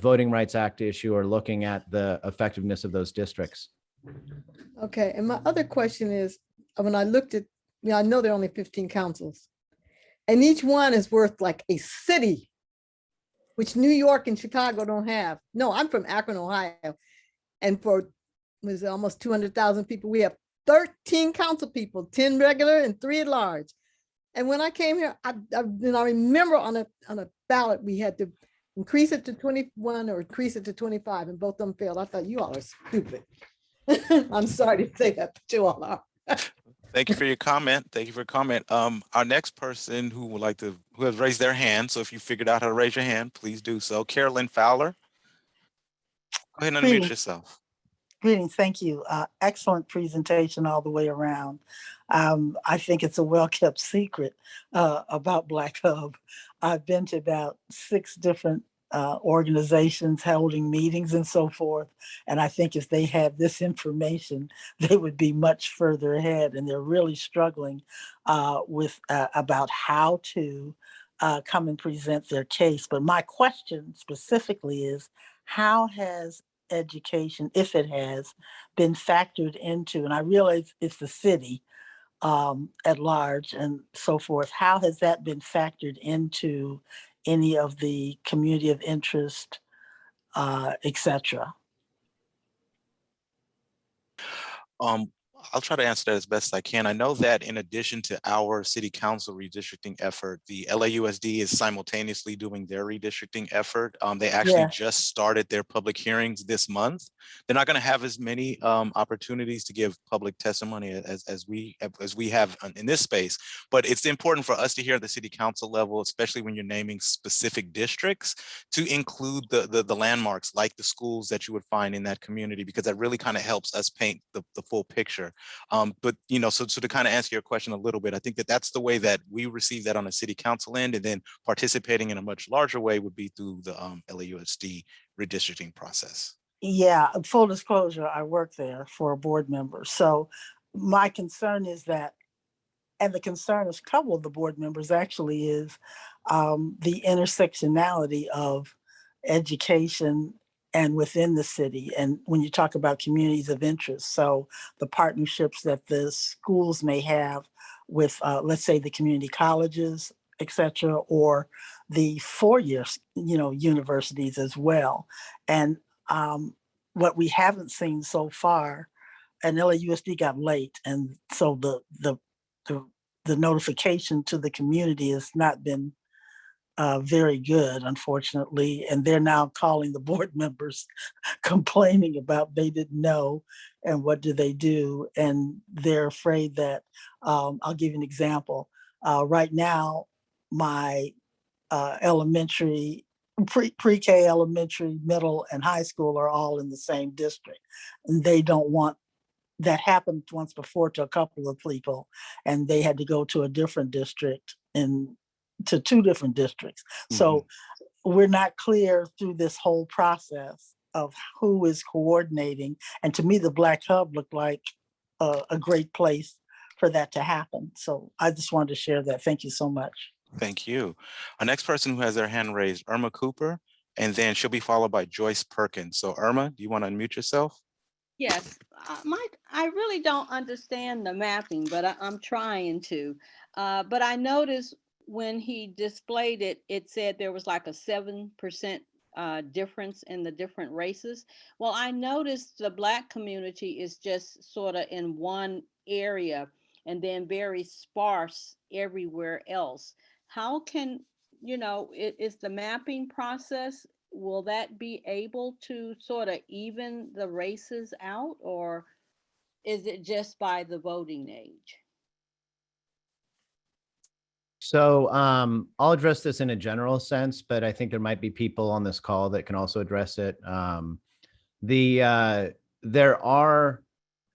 Voting Rights Act issue or looking at the effectiveness of those districts. Okay, and my other question is, when I looked at, I know there are only 15 councils, and each one is worth like a city, which New York and Chicago don't have. No, I'm from Akron, Ohio, and for almost 200,000 people, we have 13 council people, 10 regular and 3 at large. And when I came here, I remember on a ballot we had to increase it to 21 or increase it to 25, and both of them failed. I thought, you all are stupid. I'm sorry to say that, but you all are. Thank you for your comment. Thank you for your comment. Our next person who has raised their hand. So if you figured out how to raise your hand, please do so. Carolyn Fowler. Go ahead and unmute Greetings. yourself. Greetings, thank you. Excellent presentation all the way around. I think it's a well-kept secret about Black Hub. I've been to about 6 different organizations holding meetings and so forth. And I think if they had this information, they would be much further ahead. And they're really struggling with about how to come and present their case. But my question specifically is, how has education, if it has, been factored into, and I realize it's the city at large and so forth, how has that been factored into any of the community of interest, et cetera? I'll try to answer that as best I can. I know that in addition to our city council redistricting effort, the LAUSD is simultaneously doing their redistricting effort. They actually just started their public hearings this month. They're not going to have as many opportunities to give public testimony as we have in this space, but it's important for us to hear at the city council level, especially when you're naming specific districts, to include the landmarks like the schools that you would find in that community, because that really kind of helps us paint the full picture. But so to kind of answer your question a little bit, I think that's the way that we receive that on the city council end, and then participating in a much larger way would be through the LAUSD redistricting process. Yeah, full disclosure, I work there for a board member. So my concern is that, and the concern of a couple of the board members actually, is the intersectionality of education and within the city. And when you talk about communities of interest, so the partnerships that the schools may have with, let's say, the community colleges, et cetera, or the four-year, universities as well. And what we haven't seen so far, and LAUSD got late, and so the notification to the community has not been very good, unfortunately. And they're now calling the board members complaining about they didn't know and what do they do. And they're afraid that, I'll give you an example. Right now, my elementary, pre-K, elementary, middle, and high school are all in the same district. And they don't want, that happened once before to a couple of people, and they had to go to a different district and to 2 different districts. Mm-hmm. So we're not clear through this whole process of who is coordinating. And to me, the Black Hub looked like a great place for that to happen. So I just wanted to share that. Thank you so much. Thank you. Our next person who has their hand raised, Irma Cooper, and then she'll be followed by Joyce Perkins. So Irma, do you want to unmute yourself? Yes, I really don't understand the mapping, but I'm trying to. But I noticed when he displayed it, it said there was like a 7% difference in the different races. Well, I noticed the Black community is just sort of in one area and then very sparse everywhere else. How can you know, it's the mapping process. Will that be able to sort of even the races out, or is it just by the voting age? So I'll address this in a general sense, but I think there might be people on this call that can also address it.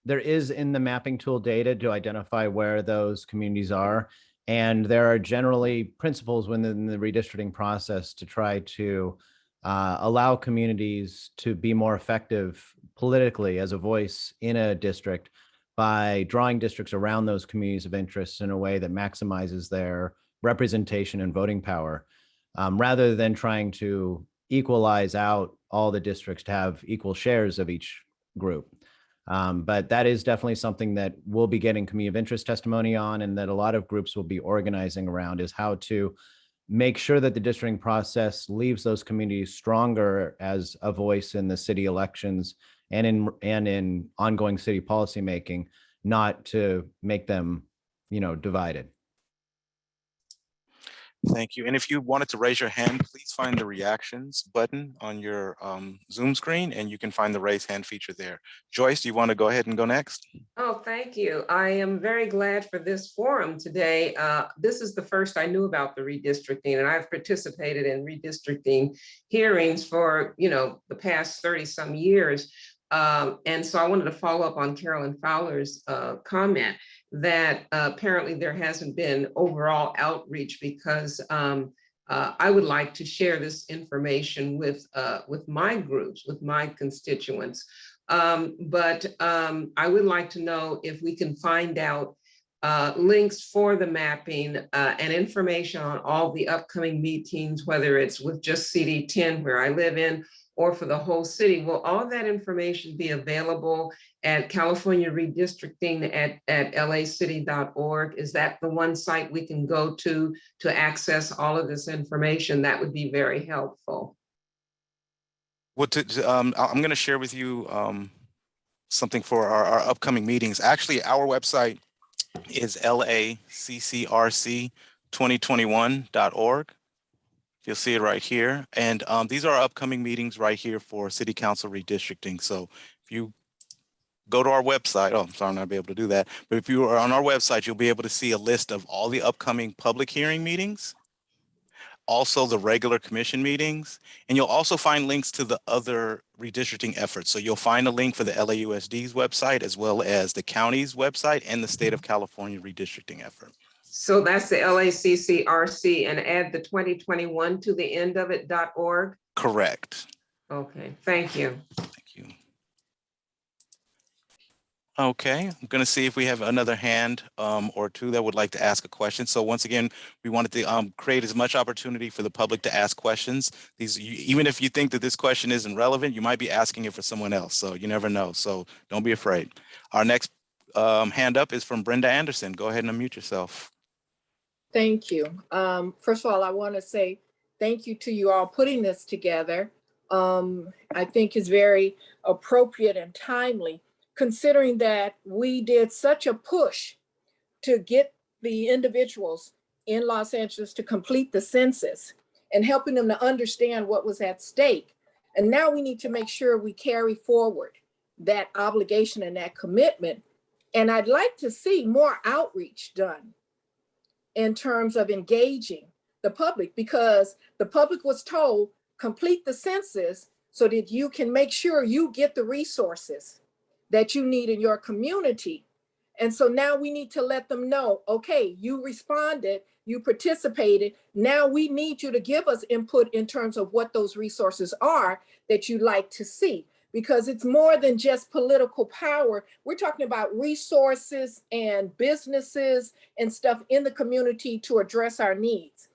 There is in the mapping tool data to identify where those communities are. And there are generally principles within the redistricting process to try to allow communities to be more effective politically as a voice in a district by drawing districts around those communities of interest in a way that maximizes their representation and voting power, rather than trying to equalize out all the districts to have equal shares of each group. But that is definitely something that we'll be getting community of interest testimony on, and that a lot of groups will be organizing around, is how to make sure that the districting process leaves those communities stronger as a voice in the city elections and in ongoing city policy making, not to make them, divided. Thank you. And if you wanted to raise your hand, please find the reactions button on your Zoom screen, and you can find the raise hand feature there. Joyce, do you want to go ahead and go next? Oh, thank you. I am very glad for this forum today. This is the first I knew about the redistricting, and I've participated in redistricting hearings for, the past 30 some years. And so I wanted to follow up on Carolyn Fowler's comment that apparently there hasn't been overall outreach, because I would like to share this information with my groups, with my constituents. But I would like to know if we can find out links for the mapping and information on all the upcoming meetings, whether it's with just CD10 where I live in, or for the whole city. Will all that information be available at California Redistricting at lacity.org? Is that the one site we can go to access all of this information? That would be very helpful. Well, I'm going to share with you something for our upcoming meetings. Actually, our website is lacrc2021.org. You'll see it right here. And these are our upcoming meetings right here for City Council redistricting. So if you go to our website, I'm sorry, I'm not be able to do that. But if you are on our website, you'll be able to see a list of all the upcoming public hearing meetings, also the regular commission meetings, and you'll also find links to the other redistricting efforts. So you'll find a link for the LAUSD's website, as well as the county's website and the state of California redistricting effort. So that's the LACCRC, and add the 2021 to the end of it, .org? Correct. Okay, thank you. Thank you. Okay, I'm going to see if we have another hand or two that would like to ask a question. So once again, we wanted to create as much opportunity for the public to ask questions. Even if you think that this question isn't relevant, you might be asking it for someone else. So you never know. So don't be afraid. Our next hand up is from Brenda Anderson. Go ahead and unmute yourself. Thank you. First of all, I want to say thank you to you all putting this together. I think it's very appropriate and timely, considering that we did such a push to get the individuals in Los Angeles to complete the census and helping them to understand what was at stake. And now we need to make sure we carry forward that obligation and that commitment. And I'd like to see more outreach done in terms of engaging the public, because the public was told, complete the census so that you can make sure you get the resources that you need in your community. And so now we need to let them know, okay, you responded, you participated. Now we need you to give us input in terms of what those resources are that you'd like to see, because it's more than just political power. We're talking about resources and businesses and stuff in the community to address our needs.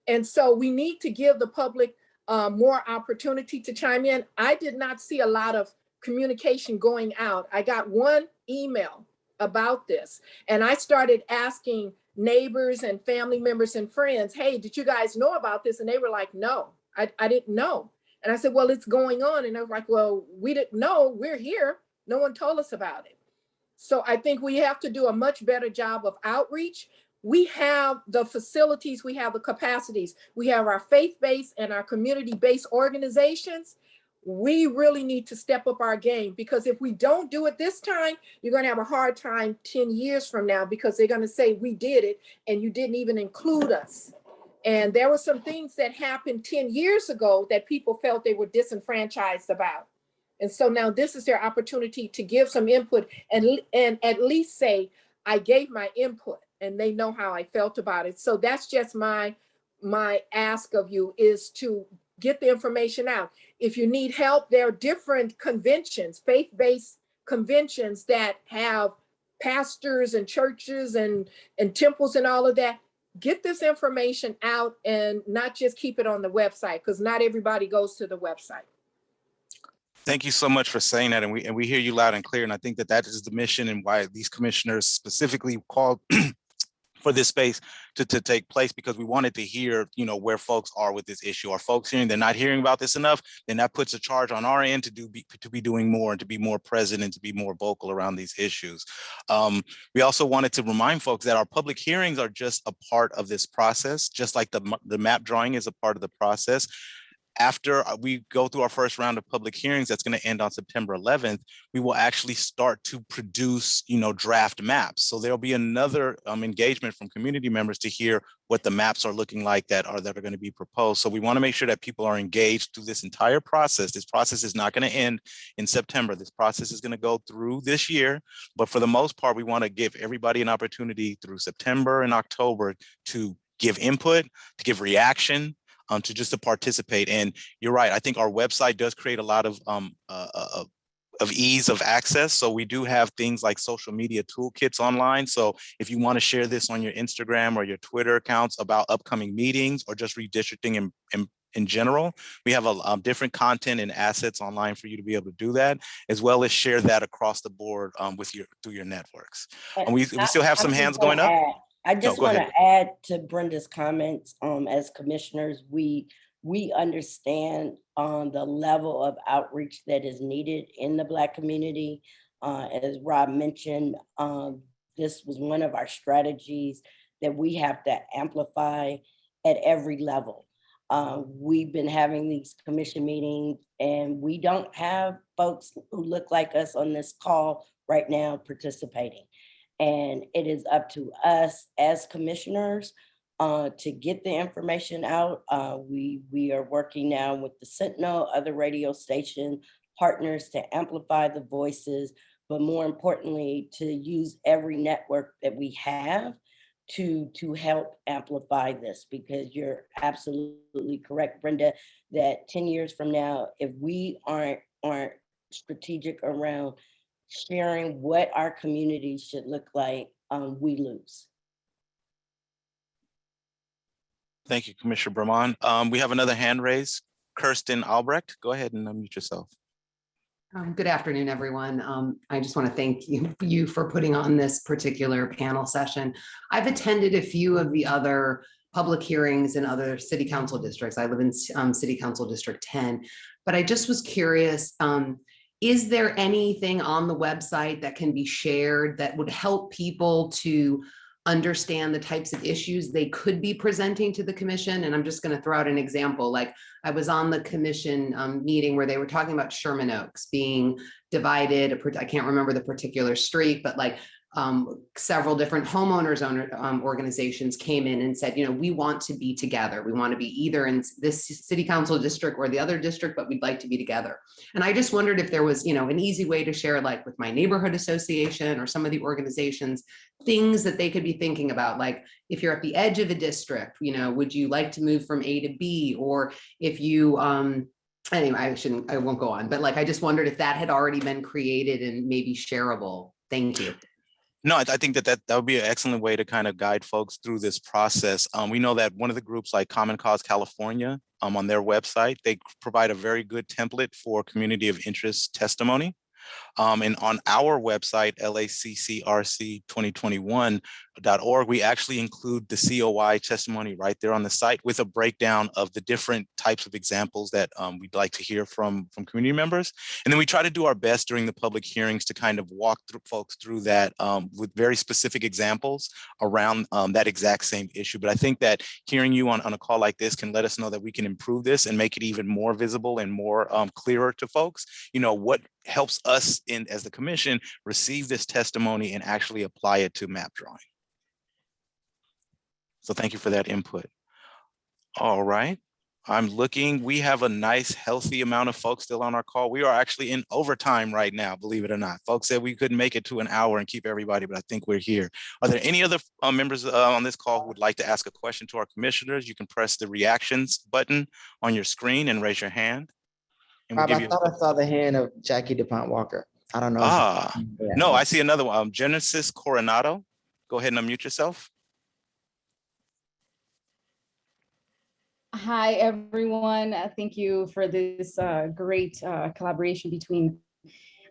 And so we need to give the public more opportunity to chime in. I did not see a lot of communication going out. I got one email about this, and I started asking neighbors and family members and friends, hey, did you guys know about this? And they were like, no, I didn't know. And I said, well, it's going on. And they were like, well, we didn't know, we're here. No one told us about it. So I think we have to do a much better job of outreach. We have the facilities, we have the capacities, we have our faith-based and our community-based organizations. We really need to step up our game, because if we don't do it this time, you're going to have a hard time 10 years from now, because they're going to say we did it and you didn't even include us. And there were some things that happened 10 years ago that people felt they were disenfranchised about. And so now this is their opportunity to give some input and at least say, I gave my input and they know how I felt about it. So that's just my ask of you, is to get the information out. If you need help, there are different conventions, faith-based conventions that have pastors and churches and temples and all of that. Get this information out and not just keep it on the website, because not everybody goes to the website. Thank you so much for saying that. And we hear you loud and clear. And I think that is the mission, and why these commissioners specifically called for this space to take place, because we wanted to hear, where folks are with this issue. Are folks hearing they're not hearing about this enough? Then that puts a charge on our end to be doing more and to be more present and to be more vocal around these issues. We also wanted to remind folks that our public hearings are just a part of this process, just like the map drawing is a part of the process. After we go through our first round of public hearings, that's going to end on September 11th, we will actually start to produce, draft maps. So there'll be another engagement from community members to hear what the maps are looking like that are going to be proposed. So we want to make sure that people are engaged through this entire process. This process is not going to end in September. This process is going to go through this year. But for the most part, we want to give everybody an opportunity through September and October to give input, to give reaction, to participate. And you're right, I think our website does create a lot of ease of access. So we do have things like social media toolkits online. So if you want to share this on your Instagram or your Twitter accounts about upcoming meetings or just redistricting in general, we have a different content and assets online for you to be able to do that, as well as share that across the board through your networks. And we still have some hands going up. I just want to add to Brenda's comments. As commissioners, we understand the level of outreach that is needed in the Black community. As Rob mentioned, this was one of our strategies that we have to amplify at every level. We've been having these commission meetings, and we don't have folks who look like us on this call right now participating. And it is up to us as commissioners to get the information out. We are working now with the Sentinel, other radio station partners to amplify the voices, but more importantly, to use every network that we have to help amplify this, because you're absolutely correct, Brenda, that 10 years from now, if we aren't strategic around sharing what our community should look like, we lose. Thank you, Commissioner Brahman. We have another hand raised. Kirsten Albrecht, go ahead and unmute yourself. Good afternoon, everyone. I just want to thank you for putting on this particular panel session. I've attended a few of the other public hearings in other city council districts. I live in City Council District 10, but I just was curious, is there anything on the website that can be shared that would help people to understand the types of issues they could be presenting to the commission? And I'm just going to throw out an example. Like, I was on the commission meeting where they were talking about Sherman Oaks being divided. I can't remember the particular street, but like several different homeowners organizations came in and said, we want to be together. We want to be either in this city council district or the other district, but we'd like to be together. And I just wondered if there was, an easy way to share, like with my neighborhood association or some of the organizations, things that they could be thinking about. Like, if you're at the edge of a district, would you like to move from A to B? Or if you, anyway, I won't go on, but like, I just wondered if that had already been created and maybe shareable. Thank you. No, I think that would be an excellent way to kind of guide folks through this process. We know that one of the groups like Common Cause California, on their website, they provide a very good template for community of interest testimony. And on our website, laccrc2021.org, we actually include the COI testimony right there on the site with a breakdown of the different types of examples that we'd like to hear from community members. And then we try to do our best during the public hearings to kind of walk through folks through that with very specific examples around that exact same issue. But I think that hearing you on a call like this can let us know that we can improve this and make it even more visible and more clearer to folks. You know, what helps us as the commission receive this testimony and actually apply it to map drawing. So thank you for that input. All right. I'm looking, we have a nice healthy amount of folks still on our call. We are actually in overtime right now, believe it or not. Folks said we couldn't make it to an hour and keep everybody, but I think we're here. Are there any other members on this call who would like to ask a question to our commissioners? You can press the reactions button on your screen and raise your hand. And we'll Rob, give I you thought I saw the hand of Jackie DuPont Walker. I don't know. No, I see another one. Genesis Coronado. Go ahead and unmute yourself. Hi, everyone. Thank you for this great collaboration between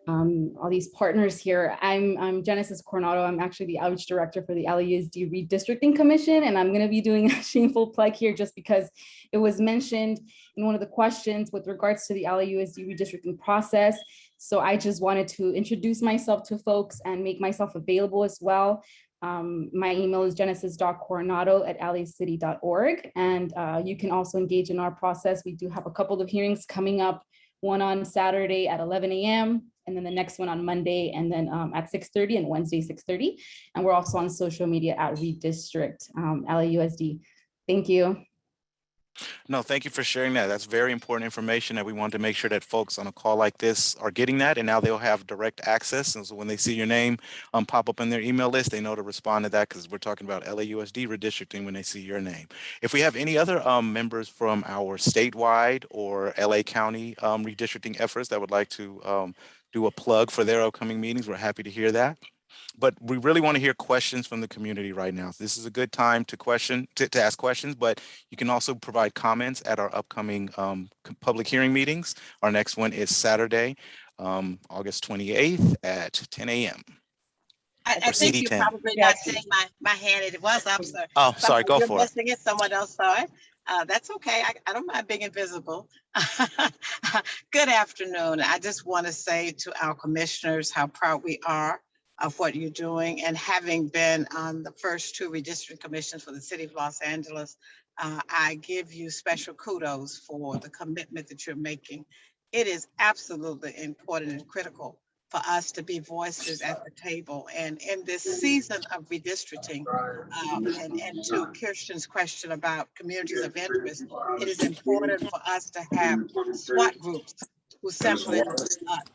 all these partners here. I'm Genesis Coronado. I'm actually the outreach director for the LAUSD Redistricting Commission, and I'm going to be doing a shameful plug here just because it was mentioned in one of the questions with regards to the LAUSD redistricting process. So I just wanted to introduce myself to folks and make myself available as well. My email is genesis.coronado@lacity.org, and you can also engage in our process. We do have a couple of hearings coming up, one on Saturday at 11 a.m. and then the next one on Monday, and then at 6:30 and Wednesday 6:30. And we're also on social media at Redistrict LAUSD. Thank you. No, thank you for sharing that. That's very important information that we want to make sure that folks on a call like this are getting that, and now they'll have direct access. And so when they see your name pop up in their email list, they know to respond to that, because we're talking about LAUSD redistricting when they see your name. If we have any other members from our statewide or LA County redistricting efforts that would like to do a plug for their upcoming meetings, we're happy to hear that. But we really want to hear questions from the community right now. This is a good time to ask questions, but you can also provide comments at our upcoming public hearing meetings. Our next one is Saturday, August 28th at 10 a.m. I think you're probably not seeing my hand. It was up, sir. Oh, sorry, go for it. You're missing it. Someone else saw it. That's okay. I don't mind being invisible. Good afternoon. I just want to say to our commissioners how proud we are of what you're doing, and having been on the first two redistricting commissions for the city of Los Angeles, I give you special kudos for the commitment that you're making. It is absolutely important and critical for us to be voices at the table. And in this season of redistricting, and to Kirsten's question about communities of interest, it is important for us to have SWAT groups who simply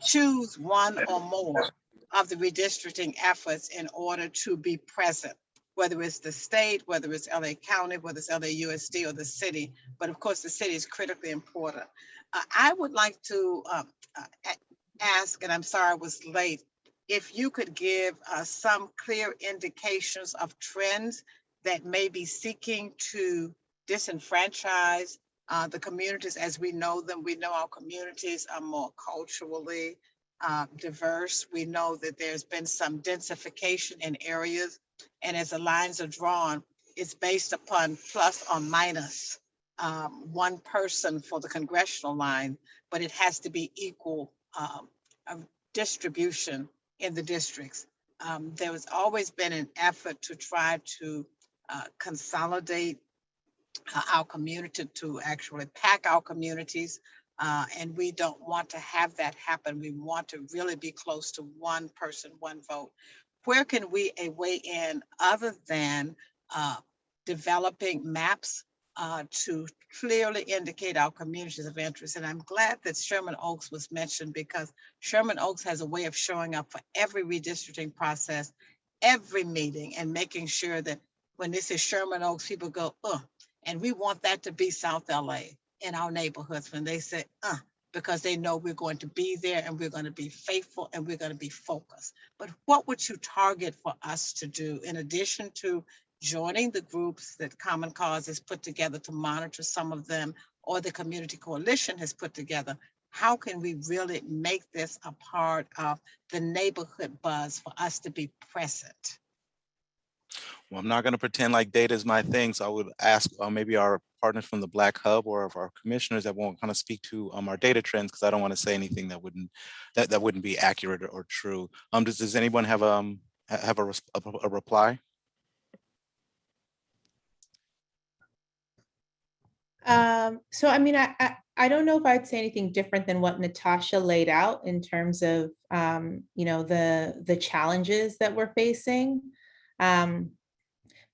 choose one or more of the redistricting efforts in order to be present, whether it's the state, whether it's LA County, whether it's LAUSD or the city. But of course, the city is critically important. I would like to ask, and I'm sorry I was late, if you could give some clear indications of trends that may be seeking to disenfranchise the communities as we know them. We know our communities are more culturally diverse. We know that there's been some densification in areas, and as the lines are drawn, it's based upon plus or minus one person for the congressional line, but it has to be equal distribution in the districts. There has always been an effort to try to consolidate our community, to actually pack our communities. And we don't want to have that happen. We want to really be close to one person, one vote. Where can we weigh in other than developing maps to clearly indicate our communities of interest? And I'm glad that Sherman Oaks was mentioned, because Sherman Oaks has a way of showing up for every redistricting process, every meeting, and making sure that when this is Sherman Oaks, people go, oh, and we want that to be South LA in our neighborhoods when they say, because they know we're going to be there and we're going to be faithful and we're going to be focused. But what would you target for us to do in addition to joining the groups that Common Cause has put together to monitor some of them, or the Community Coalition has put together? how can we really make this a part of the neighborhood buzz for us to be present? Well, I'm not going to pretend like data is my thing, so I would ask maybe our partners from the Black Hub or of our commissioners that won't kind of speak to our data trends, because I don't want to say anything that wouldn't be accurate or true. Does anyone have a reply? So I mean, I don't know if I'd say anything different than what Natasha laid out in terms of you know, the challenges that we're facing. But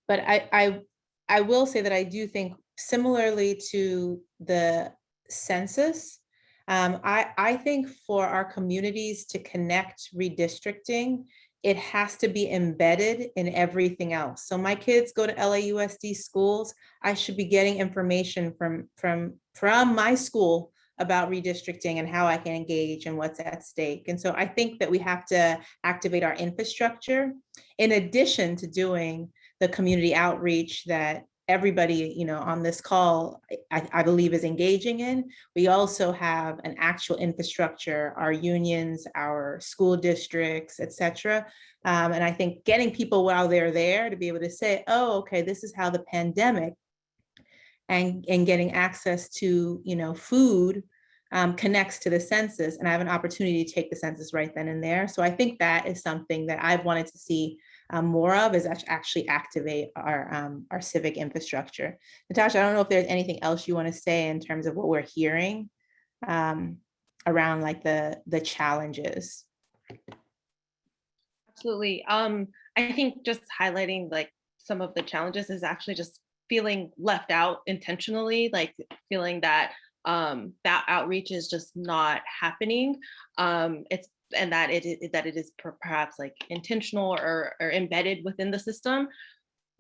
I will say that I do think similarly to the census, I think for our communities to connect redistricting, it has to be embedded in everything else. So my kids go to LAUSD schools. I should be getting information from my school about redistricting and how I can engage and what's at stake. And so I think that we have to activate our infrastructure in addition to doing the community outreach that everybody, you know, on this call, I believe is engaging in. We also have an actual infrastructure, our unions, our school districts, et cetera. And I think getting people while they're there to be able to say, oh, okay, this is how the pandemic and getting access to, you know, food connects to the census. And I have an opportunity to take the census right then and there. So I think that is something that I've wanted to see more of, is actually activate our civic infrastructure. Natasha, I don't know if there's anything else you want to say in terms of what we're hearing around like the challenges. Absolutely. I think just highlighting like some of the challenges is actually just feeling left out intentionally, like feeling that that outreach is just not happening. And that it is perhaps like intentional or embedded within the system,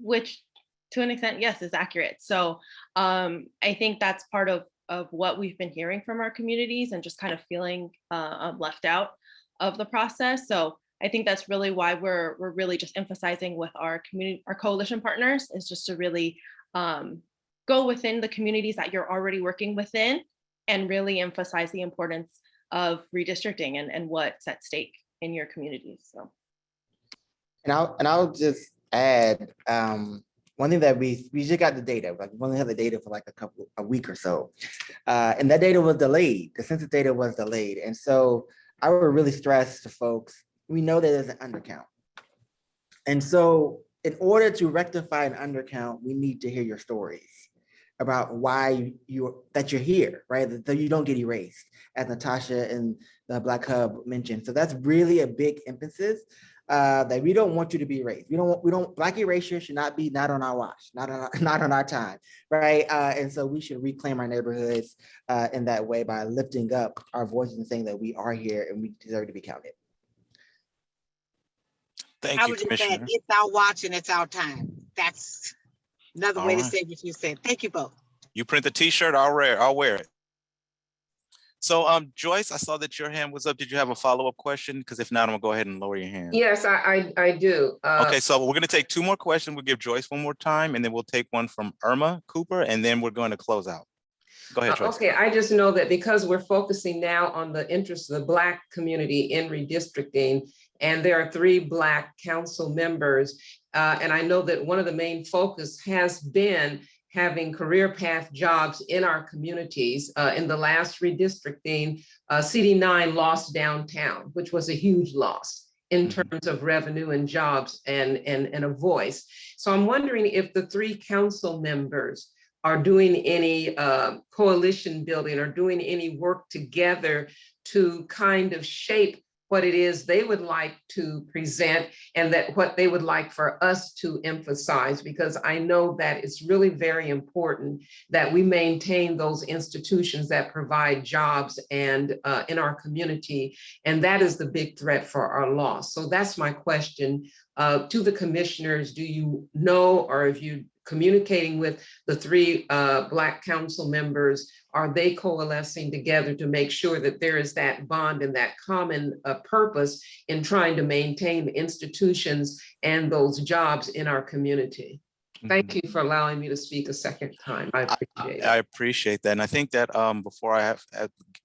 which to an extent, yes, is accurate. So I think that's part of what we've been hearing from our communities and just kind of feeling left out of the process. So I think that's really why we're really just emphasizing with our community, our coalition partners, is just to really go within the communities that you're already working within and really emphasize the importance of redistricting and what's at stake in your communities. So, and I'll just add one thing that we just got the data. Like we only had the data for like a week or so, and that data was delayed. The census data was delayed, and so I would really stress to folks, we know that there's an undercount, and so in order to rectify an undercount, we need to hear your stories about why you're here, right? That you don't get erased, as Natasha and the Black Hub mentioned. So that's really a big emphasis, that we don't want you to be erased. Black erasure should not on our watch, not on our time, right? And so we should reclaim our neighborhoods in that way by lifting up our voices and saying that we are here and we deserve to be counted. Thank I you, would just add, Commissioner. it's our watch and it's our time. That's another way to say what you said. Thank you both. You print the T-shirt, I'll wear it. So Joyce, I saw that your hand was up. Did you have a follow-up question? Because if not, I'm gonna go ahead and lower your hand. Yes, I do. Okay, so we're gonna take two more questions. We'll give Joyce one more time, and then we'll take one from Irma Cooper, and then we're going to close out. Go ahead, Joyce. Okay, I just know that because we're focusing now on the interests of the Black community in redistricting, and there are 3 Black council members, and I know that one of the main focus has been having career path jobs in our communities. In the last redistricting, CD9 lost downtown, which was a huge loss in terms of revenue and jobs and a voice. So I'm wondering if the 3 council members are doing any coalition building or doing any work together to kind of shape what it is they would like to present and that what they would like for us to emphasize, because I know that it's really very important that we maintain those institutions that provide jobs and in our community. And that is the big threat for our loss. So that's my question to the commissioners. Do you know, or if you communicating with the 3 Black council members, are they coalescing together to make sure that there is that bond and that common purpose in trying to maintain the institutions and those jobs in our community? Thank you for allowing me to speak a second time. I appreciate I it. appreciate that. And I think that before I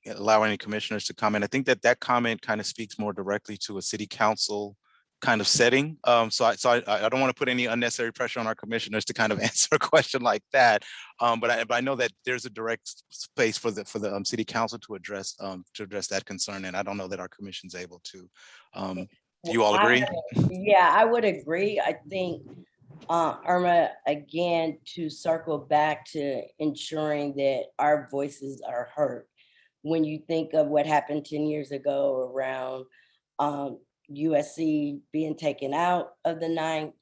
allow any commissioners to comment, I think that that comment kind of speaks more directly to a city council kind of setting. So I don't want to put any unnecessary pressure on our commissioners to kind of answer a question like that. But I know that there's a direct space for the city council to address that concern. And I don't know that our commission's able to. Do you all agree? Yeah, I would agree. I think, Irma, again, to circle back to ensuring that our voices are heard. When you think of what happened 10 years ago around USC being taken out of the ninth,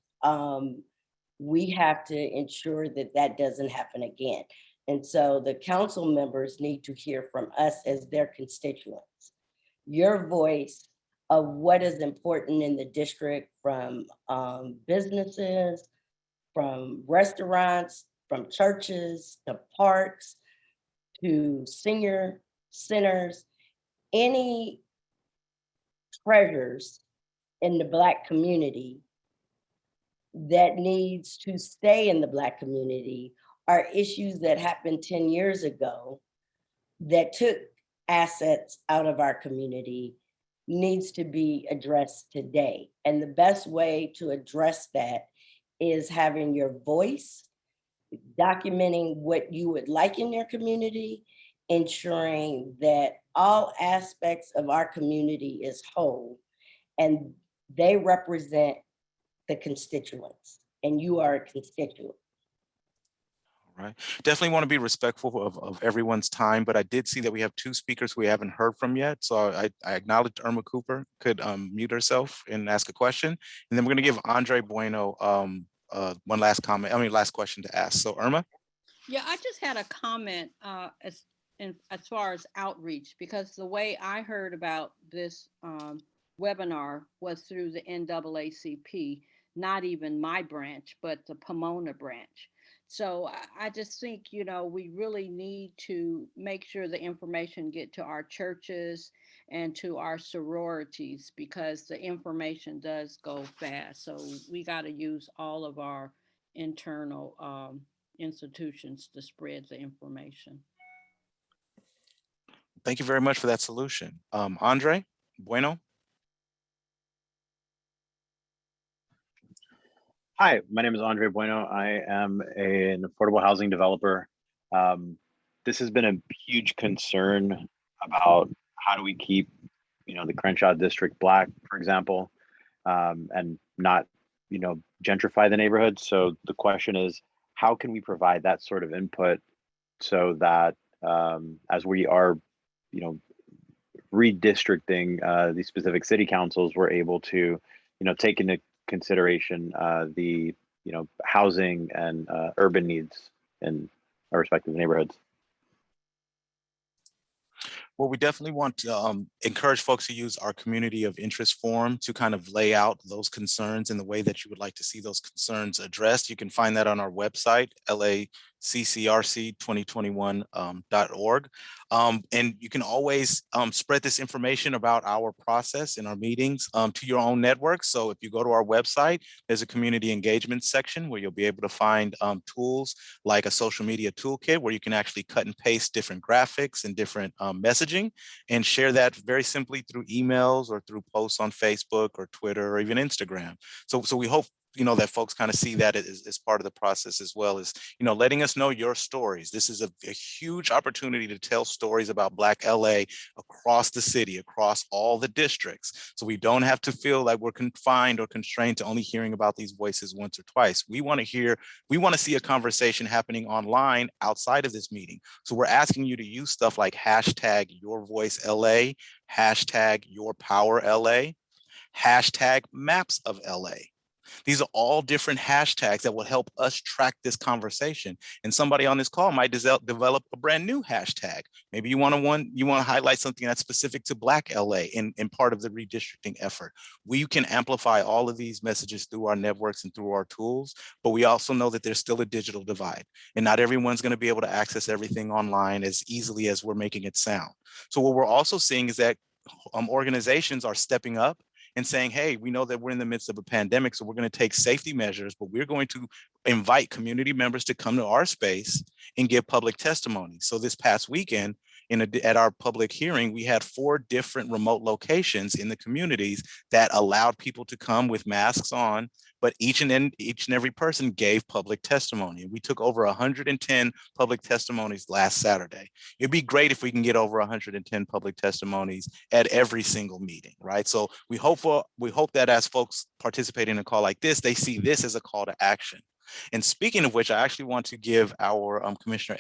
we have to ensure that that doesn't happen again. And so the council members need to hear from us as their constituents. Your voice of what is important in the district, from businesses, from restaurants, from churches, to parks, to senior centers, any treasures in the Black community that needs to stay in the Black community are issues that happened 10 years ago that took assets out of our community, needs to be addressed today. And the best way to address that is having your voice, documenting what you would like in your community, ensuring that all aspects of our community is whole, and they represent the constituents, and you are a constituent. Right. Definitely want to be respectful of everyone's time, but I did see that we have two speakers we haven't heard from yet. So I acknowledge Irma Cooper could mute herself and ask a question. And then we're going to give Andre Bueno one last question to ask. So Irma? Yeah, I just had a comment as far as outreach, because the way I heard about this webinar was through the NAACP, not even my branch, but the Pomona branch. So I just think, we really need to make sure the information get to our churches and to our sororities, because the information does go fast. So we got to use all of our internal institutions to spread the information. Thank you very much for that solution. Andre Bueno? Hi, my name is Andre Bueno. I am an affordable housing developer. This has been a huge concern about how do we keep, the Crenshaw district Black, for example, and not, gentrify the neighborhood. So the question is, how can we provide that sort of input so that as we are, redistricting these specific city councils, we're able to, take into consideration the housing and urban needs in our respective neighborhoods. Well, we definitely want to encourage folks to use our community of interest forum to kind of lay out those concerns in the way that you would like to see those concerns addressed. You can find that on our website, laccrc2021.org. And you can always spread this information about our process in our meetings to your own network. So if you go to our website, there's a community engagement section where you'll be able to find tools like a social media toolkit where you can actually cut and paste different graphics and different messaging and share that very simply through emails or through posts on Facebook or Twitter or even Instagram. So we hope that folks kind of see that as part of the process, as well as, letting us know your stories. This is a huge opportunity to tell stories about Black LA across the city, across all the districts. So we don't have to feel like we're confined or constrained to only hearing about these voices once or twice. We want to see a conversation happening online outside of this meeting. So we're asking you to use stuff like #YourVoiceLA, #YourPowerLA, #MapsOfLA. These are all different hashtags that will help us track this conversation. And somebody on this call might develop a brand new hashtag. Maybe you want to highlight something that's specific to Black LA in part of the redistricting effort. We can amplify all of these messages through our networks and through our tools, but we also know that there's still a digital divide, and not everyone's going to be able to access everything online as easily as we're making it sound. So what we're also seeing is that organizations are stepping up and saying, hey, we know that we're in the midst of a pandemic, so we're going to take safety measures, but we're going to invite community members to come to our space and give public testimony. So this past weekend, at our public hearing, we had 4 different remote locations in the communities that allowed people to come with masks on, but each and every person gave public testimony. We took over 110 public testimonies last Saturday. It'd be great if we can get over 110 public testimonies at every single meeting, right? So we hope that as folks participate in a call like this, they see this as a call to action. And speaking of which, I actually want to give our Commissioner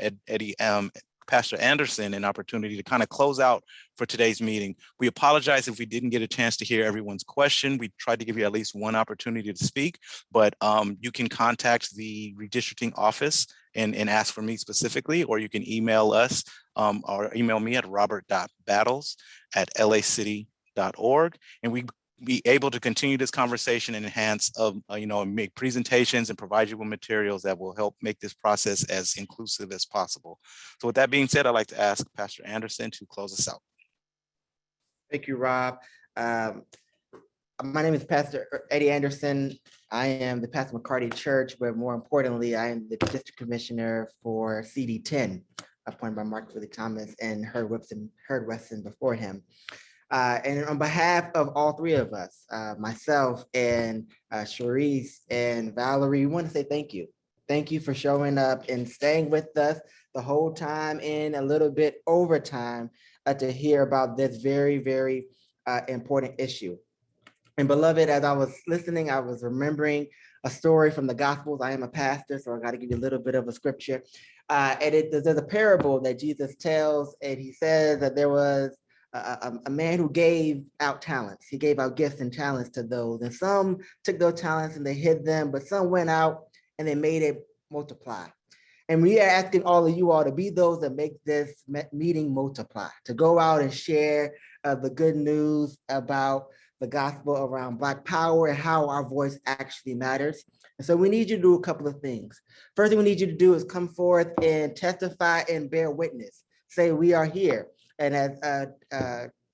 Pastor Anderson an opportunity to kind of close out for today's meeting. We apologize if we didn't get a chance to hear everyone's question. We tried to give you at least one opportunity to speak, but you can contact the redistricting office and ask for me specifically, or you can email us or email me at robert.battles@lacity.org. And we be able to continue this conversation and enhance and make presentations and provide you with materials that will help make this process as inclusive as possible. So with that being said, I'd like to ask Pastor Anderson to close us out. Thank you, Rob. My name is Pastor Eddie Anderson. I am the pastor of McCarty Church, but more importantly, I am the district commissioner for CD10, appointed by Mark Willie Thomas and Herd Weston before him. And on behalf of all 3 of us, myself and Sharice and Valerie, we want to say thank you. Thank you for showing up and staying with us the whole time and a little bit overtime to hear about this very, very important issue. And beloved, as I was listening, I was remembering a story from the Gospels. I am a pastor, so I got to give you a little bit of a scripture. There's a parable that Jesus tells, and he says that there was a man who gave out talents. He gave out gifts and talents to those, and some took those talents and they hid them, but some went out and they made it multiply. And we are asking all of you all to be those that make this meeting multiply, to go out and share the good news about the gospel around Black power and how our voice actually matters. And so we need you to do a couple of things. First thing we need you to do is come forth and testify and bear witness. Say, we are here. And as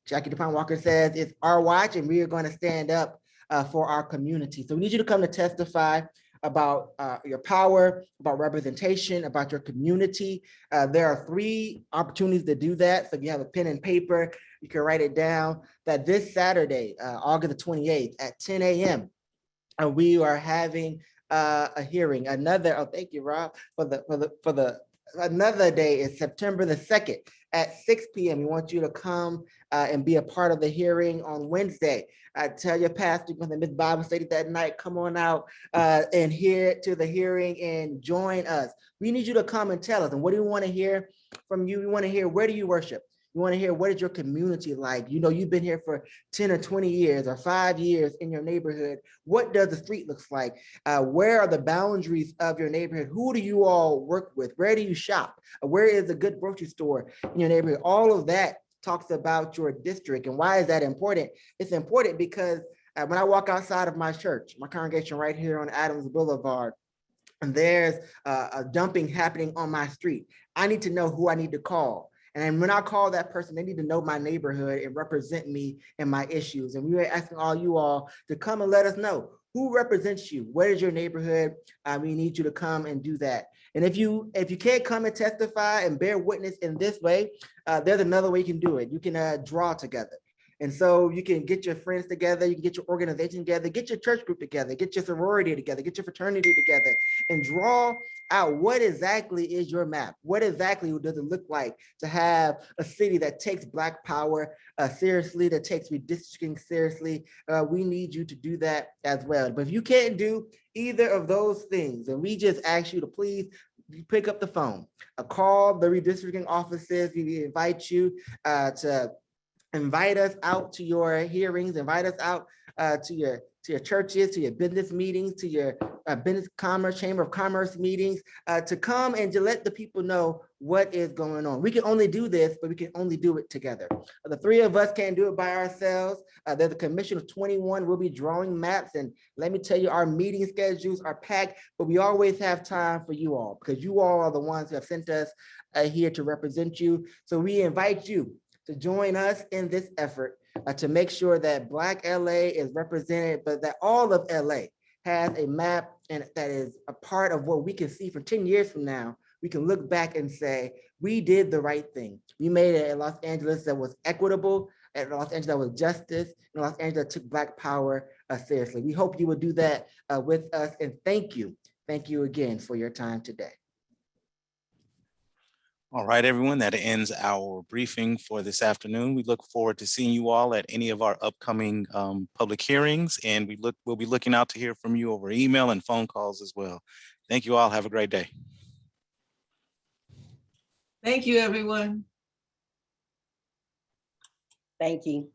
Jackie DuPont Walker says, it's our watch and we are going to stand up for our community. So we need you to come to testify about your power, about representation, about your community. There are 3 opportunities to do that. So if you have a pen and paper, you can write it down, that this Saturday, August the 28th at 10 a.m., we are having a hearing. Thank you, Rob, another day is September the 2nd at 6 p.m. We want you to come and be a part of the hearing on Wednesday. Tell your pastor you're going to miss Bible study that night. Come on out and hear to the hearing and join us. We need you to come and tell us. And what do you want to hear from you? We want to hear, where do you worship? You want to hear, what is your community like? You know, you've been here for 10 or 20 years or 5 years in your neighborhood. What does the street looks like? Where are the boundaries of your neighborhood? Who do you all work with? Where do you shop? Where is a good grocery store in your neighborhood? All of that talks about your district. And why is that important? It's important because when I walk outside of my church, my congregation right here on Adams Boulevard, and there's a dumping happening on my street, I need to know who I need to call. And when I call that person, they need to know my neighborhood and represent me and my issues. And we are asking all you all to come and let us know who represents you. What is your neighborhood? We need you to come and do that. And if you can't come and testify and bear witness in this way, there's another way you can do it. You can draw together. And so you can get your friends together, you can get your organization together, get your church group together, get your sorority together, get your fraternity together, and draw out what exactly is your map. What exactly does it look like to have a city that takes Black power seriously, that takes redistricting seriously? We need you to do that as well. But if you can't do either of those things, and we just ask you to please pick up the phone, call the redistricting offices. We invite you to invite us out to your hearings, invite us out to your churches, to your business meetings, to your business commerce, chamber of commerce meetings, to come and to let the people know what is going on. We can only do this, but we can only do it together. The 3 of us can't do it by ourselves. There's a commission of 21. We'll be drawing maps, and let me tell you, our meeting schedules are packed, but we always have time for you all, because you all are the ones who have sent us here to represent you. So we invite you to join us in this effort to make sure that Black LA is represented, but that all of LA has a map and that is a part of what we can see for 10 years from now, we can look back and say, we did the right thing. We made it a Los Angeles that was equitable, a Los Angeles that was justice, and a Los Angeles that took Black power seriously. We hope you will do that with us, and thank you. Thank you again for your time today. All right, everyone, that ends our briefing for this afternoon. We look forward to seeing you all at any of our upcoming public hearings, and we'll be looking out to hear from you over email and phone calls as well. Thank you all. Have a great day. Thank you, everyone. Thank you.